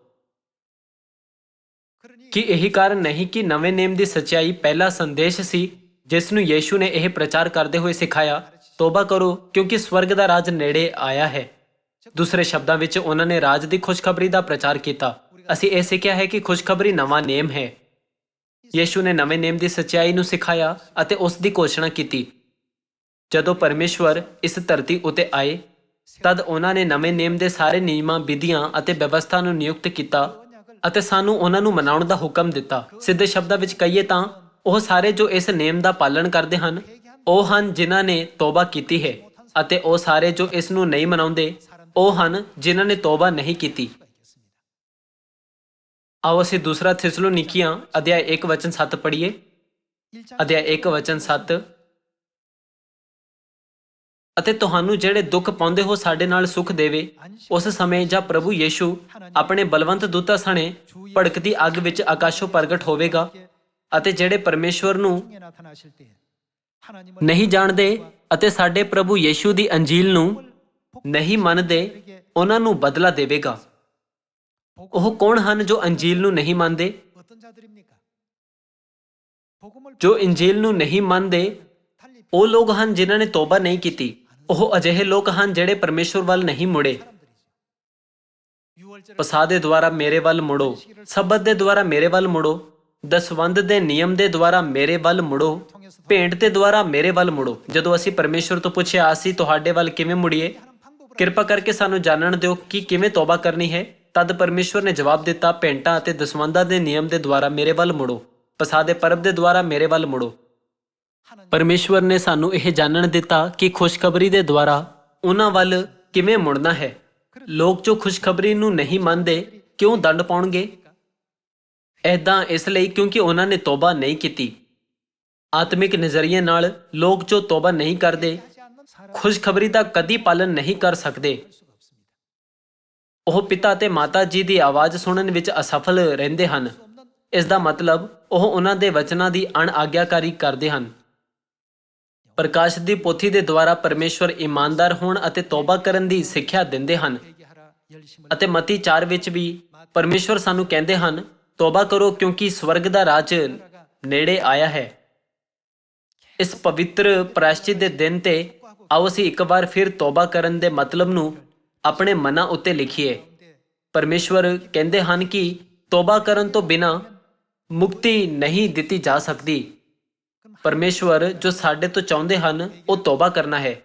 ਕਿ ਇਹੀ ਕਾਰਨ ਨਹੀਂ ਕਿ ਨਵੇਂ ਨੇਮ ਦੀ ਸੱਚਾਈ ਪਹਿਲਾ ਸੰਦੇਸ਼ ਸੀ ਜਿਸ ਨੂੰ ਯੀਸ਼ੂ ਨੇ ਇਹ ਪ੍ਰਚਾਰ ਕਰਦੇ ਹੋਏ ਸਿਖਾਇਆ, ਤੋਬਾ ਕਰੋ ਕਿਉਂਕਿ ਸਵਰਗ ਦਾ ਰਾਜ ਨੇੜੇ ਆਇਆ ਹੈ। ਦੂਸਰੇ ਸ਼ਬਦਾਂ ਵਿੱਚ ਉਹਨਾਂ ਨੇ ਰਾਜ ਦੀ ਖੁਸ਼ਖਬਰੀ ਦਾ ਪ੍ਰਚਾਰ ਕੀਤਾ। ਅਸੀਂ ਇਹ ਸਿੱਖਿਆ ਹੈ ਕਿ ਖੁਸ਼ਖਬਰੀ ਨਵਾਂ ਨੇਮ ਹੈ। ਯੀਸ਼ੂ ਨੇ ਨਵੇਂ ਨੇਮ ਦੀ ਸੱਚਾਈ ਨੂੰ ਸਿਖਾਇਆ ਅਤੇ ਉਸ ਦੀ ਘੋਸ਼ਣਾ ਕੀਤੀ। ਜਦੋਂ ਪਰਮੇਸ਼ਵਰ ਇਸ ਧਰਤੀ ਉੱਤੇ ਆਏ ਤਦ ਉਹਨਾਂ ਨੇ ਨਵੇਂ ਨੇਮ ਦੇ ਸਾਰੇ ਨਿਯਮਾਂ, ਵਿਧੀਆਂ ਅਤੇ ਵਿਵਸਥਾ ਨੂੰ ਨਿਯੁਕਤ ਕੀਤਾ ਅਤੇ ਸਾਨੂੰ ਉਹਨਾਂ ਨੂੰ ਮਨਾਉਣ ਦਾ ਹੁਕਮ ਦਿੱਤਾ। ਸਿੱਧੇ ਸ਼ਬਦਾਂ ਵਿੱਚ ਕਹੀਏ ਤਾਂ ਉਹ ਸਾਰੇ ਜੋ ਇਸ ਨੇਮ ਦਾ ਪਾਲਣ ਕਰਦੇ ਹਨ, ਉਹ ਹਨ ਜਿਨ੍ਹਾਂ ਨੇ ਤੋਬਾ ਕੀਤੀ ਹੈ, ਅਤੇ ਉਹ ਸਾਰੇ ਜੋ ਇਸ ਨੂੰ ਨਹੀਂ ਮਨਾਉਂਦੇ, ਉਹ ਹਨ ਜਿਨ੍ਹਾਂ ਨੇ ਤੋਬਾ ਨਹੀਂ ਕੀਤੀ। ਆਓ ਅਸੀਂ ਦੂਸਰਾ ਥਿਸਲੋਨੀਕੀਆਂ ਅਧਿਆਇ 1 ਵਚਨ 7 ਪੜ੍ਹੀਏ। ਅਧਿਆਇ 1 ਵਚਨ 7। ਅਤੇ ਤੁਹਾਨੂੰ ਜਿਹੜੇ ਦੁੱਖ ਪਾਉਂਦੇ ਹੋ ਸਾਡੇ ਨਾਲ ਸੁਖ ਦੇਵੇ, ਉਸ ਸਮੇਂ ਜਾਂ ਪ੍ਰਭੂ ਯੀਸ਼ੂ ਆਪਣੇ ਬਲਵੰਤ ਦੂਤਾਂ ਸਣੇ ਭੜਕਦੀ ਅੱਗ ਵਿੱਚ ਆਕਾਸ਼ੋਂ ਪ੍ਰਗਟ ਹੋਵੇਗਾ। ਅਤੇ ਜਿਹੜੇ ਪਰਮੇਸ਼ਵਰ ਨੂੰ ਨਹੀਂ ਜਾਣਦੇ ਅਤੇ ਸਾਡੇ ਪ੍ਰਭੂ ਯੀਸ਼ੂ ਦੀ ਅੰਜੀਲ ਨੂੰ ਨਹੀਂ ਮੰਨਦੇ, ਉਹਨਾਂ ਨੂੰ ਬਦਲਾ ਦੇਵੇਗਾ। ਉਹ ਕੌਣ ਹਨ ਜੋ ਅੰਜੀਲ ਨੂੰ ਨਹੀਂ ਮੰਨਦੇ? ਜੋ ਇੰਜੀਲ ਨੂੰ ਨਹੀਂ ਮੰਨਦੇ ਉਹ ਲੋਕ ਹਨ ਜਿਨ੍ਹਾਂ ਨੇ ਤੋਬਾ ਨਹੀਂ ਕੀਤੀ। ਉਹ ਅਜਿਹੇ ਲੋਕ ਹਨ ਜਿਹੜੇ ਪਰਮੇਸ਼ਵਰ ਵੱਲ ਨਹੀਂ ਮੁੜੇ। ਪਸਾਹ ਦੇ ਦੁਆਰਾ ਮੇਰੇ ਵੱਲ ਮੁੜੋ, ਸਬਤ ਦੇ ਦੁਆਰਾ ਮੇਰੇ ਵੱਲ ਮੁੜੋ, ਦਸਵੰਧ ਦੇ ਨਿਯਮ ਦੇ ਦੁਆਰਾ ਮੇਰੇ ਵੱਲ ਮੁੜੋ, ਭੇਂਟ ਦੇ ਦੁਆਰਾ ਮੇਰੇ ਵੱਲ ਮੁੜੋ। ਜਦੋਂ ਅਸੀਂ ਪਰਮੇਸ਼ਵਰ ਤੋਂ ਪੁੱਛਿਆ ਅਸੀਂ ਤੁਹਾਡੇ ਵੱਲ ਕਿਵੇਂ ਮੁੜੀਏ, ਕਿਰਪਾ ਕਰਕੇ ਸਾਨੂੰ ਜਾਣਨ ਦਿਓ ਕਿ ਕਿਵੇਂ ਤੋਬਾ ਕਰਨੀ ਹੈ, ਤਦ ਪਰਮੇਸ਼ਵਰ ਨੇ ਜਵਾਬ ਦਿੱਤਾ, ਭੇਂਟਾਂ ਅਤੇ ਦਸਵੰਧਾਂ ਦੇ ਨਿਯਮ ਦੇ ਦੁਆਰਾ ਮੇਰੇ ਵੱਲ ਮੁੜੋ, ਪਸਾਹ ਦੇ ਪਰਬ ਦੇ ਦੁਆਰਾ ਮੇਰੇ ਵੱਲ ਮੁੜੋ। ਪਰਮੇਸ਼ਵਰ ਨੇ ਸਾਨੂੰ ਇਹ ਜਾਣਨ ਦਿੱਤਾ ਕਿ ਖੁਸ਼ਖਬਰੀ ਦੇ ਦੁਆਰਾ ਉਹਨਾਂ ਵੱਲ ਕਿਵੇਂ ਮੁੜਨਾ ਹੈ। ਲੋਕ ਜੋ ਖੁਸ਼ਖਬਰੀ ਨੂੰ ਨਹੀਂ ਮੰਨਦੇ ਕਿਉਂ ਦੰਡ ਪਾਉਣਗੇ? ਏਦਾਂ ਇਸ ਲਈ ਕਿਉਂਕਿ ਉਹਨਾਂ ਨੇ ਤੋਬਾ ਨਹੀਂ ਕੀਤੀ। ਆਤਮਿਕ ਨਜ਼ਰੀਏ ਨਾਲ ਲੋਕ ਜੋ ਤੋਬਾ ਨਹੀਂ ਕਰਦੇ ਖੁਸ਼ਖਬਰੀ ਦਾ ਕਦੀ ਪਾਲਨ ਨਹੀਂ ਕਰ ਸਕਦੇ। ਉਹ ਪਿਤਾ ਅਤੇ ਮਾਤਾ ਜੀ ਦੀ ਆਵਾਜ਼ ਸੁਣਨ ਵਿੱਚ ਅਸਫਲ ਰਹਿੰਦੇ ਹਨ। ਇਸ ਦਾ ਮਤਲਬ ਉਹ ਉਹਨਾਂ ਦੇ ਵਚਨਾਂ ਦੀ ਅਣਆਗਿਆਕਾਰੀ ਕਰਦੇ ਹਨ। ਪ੍ਰਕਾਸ਼ ਦੀ ਪੋਥੀ ਦੇ ਦੁਆਰਾ ਪਰਮੇਸ਼ਵਰ ਇਮਾਨਦਾਰ ਹੋਣ ਅਤੇ ਤੋਬਾ ਕਰਨ ਦੀ ਸਿੱਖਿਆ ਦਿੰਦੇ ਹਨ। ਅਤੇ ਮਤੀ 4 ਵਿੱਚ ਵੀ ਪਰਮੇਸ਼ਵਰ ਸਾਨੂੰ ਕਹਿੰਦੇ ਹਨ, ਤੋਬਾ ਕਰੋ ਕਿਉਂਕਿ ਸਵਰਗ ਦਾ ਰਾਜ ਨੇੜੇ ਆਇਆ ਹੈ। ਇਸ ਪਵਿੱਤਰ ਪ੍ਰਾਇਸ਼ਚਿਤ ਦੇ ਦਿਨ ਤੇ ਆਓ ਅਸੀਂ ਇੱਕ ਵਾਰ ਫਿਰ ਤੋਬਾ ਕਰਨ ਦੇ ਮਤਲਬ ਨੂੰ ਆਪਣੇ ਮਨਾਂ ਉੱਤੇ ਲਿਖੀਏ। ਪਰਮੇਸ਼ਵਰ ਕਹਿੰਦੇ ਹਨ ਕਿ ਤੋਬਾ ਕਰਨ ਤੋਂ ਬਿਨਾਂ ਮੁਕਤੀ ਨਹੀਂ ਦਿੱਤੀ ਜਾ ਸਕਦੀ। ਪਰਮੇਸ਼ਵਰ ਜੋ ਸਾਡੇ ਤੋਂ ਚਾਹੁੰਦੇ ਹਨ ਉਹ ਤੋਬਾ ਕਰਨਾ ਹੈ।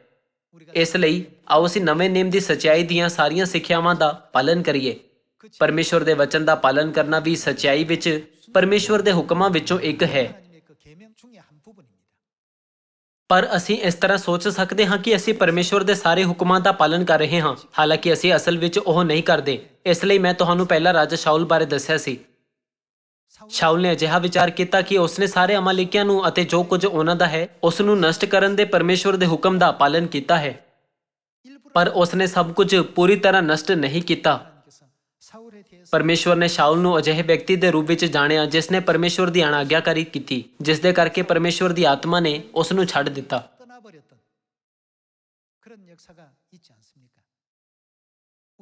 ਇਸ ਲਈ ਆਓ ਅਸੀਂ ਨਵੇਂ ਨੇਮ ਦੀ ਸੱਚਾਈ ਦੀਆਂ ਸਾਰੀਆਂ ਸਿੱਖਿਆਵਾਂ ਦਾ ਪਾਲਨ ਕਰੀਏ। ਪਰਮੇਸ਼ਵਰ ਦੇ ਵਚਨ ਦਾ ਪਾਲਨ ਕਰਨਾ ਵੀ ਸੱਚਾਈ ਵਿੱਚ ਪਰਮੇਸ਼ਵਰ ਦੇ ਹੁਕਮਾਂ ਵਿੱਚੋਂ ਇੱਕ ਹੈ। ਪਰ ਅਸੀਂ ਇਸ ਤਰ੍ਹਾਂ ਸੋਚ ਸਕਦੇ ਹਾਂ ਕਿ ਅਸੀਂ ਪਰਮੇਸ਼ਵਰ ਦੇ ਸਾਰੇ ਹੁਕਮਾਂ ਦਾ ਪਾਲਨ ਕਰ ਰਹੇ ਹਾਂ, ਹਾਲਾਂਕਿ ਅਸੀਂ ਅਸਲ ਵਿੱਚ ਉਹ ਨਹੀਂ ਕਰਦੇ। ਇਸ ਲਈ ਮੈਂ ਤੁਹਾਨੂੰ ਪਹਿਲਾਂ ਰਾਜਾ ਸ਼ਾਉਲ ਬਾਰੇ ਦੱਸਿਆ ਸੀ। ਸ਼ਾਉਲ ਨੇ ਅਜਿਹਾ ਵਿਚਾਰ ਕੀਤਾ ਕਿ ਉਸਨੇ ਸਾਰੇ ਅਮਾਲਿਕਿਆਂ ਨੂੰ ਅਤੇ ਜੋ ਕੁਝ ਉਹਨਾਂ ਦਾ ਹੈ ਉਸ ਨੂੰ ਨਸ਼ਟ ਕਰਨ ਦੇ ਪਰਮੇਸ਼ਵਰ ਦੇ ਹੁਕਮ ਦਾ ਪਾਲਨ ਕੀਤਾ ਹੈ, ਪਰ ਉਸਨੇ ਸਭ ਕੁਝ ਪੂਰੀ ਤਰ੍ਹਾਂ ਨਸ਼ਟ ਨਹੀਂ ਕੀਤਾ। ਪਰਮੇਸ਼ਵਰ ਨੇ ਸ਼ਾਉਲ ਨੂੰ ਅਜਿਹੇ ਵਿਅਕਤੀ ਦੇ ਰੂਪ ਵਿੱਚ ਜਾਣਿਆ ਜਿਸ ਨੇ ਪਰਮੇਸ਼ਵਰ ਦੀ ਅਣਆਗਿਆਕਾਰੀ ਕੀਤੀ, ਜਿਸ ਦੇ ਕਰਕੇ ਪਰਮੇਸ਼ਵਰ ਦੀ ਆਤਮਾ ਨੇ ਉਸ ਨੂੰ ਛੱਡ ਦਿੱਤਾ। 떠나버렸던 그런 역사가 있지 않습니까?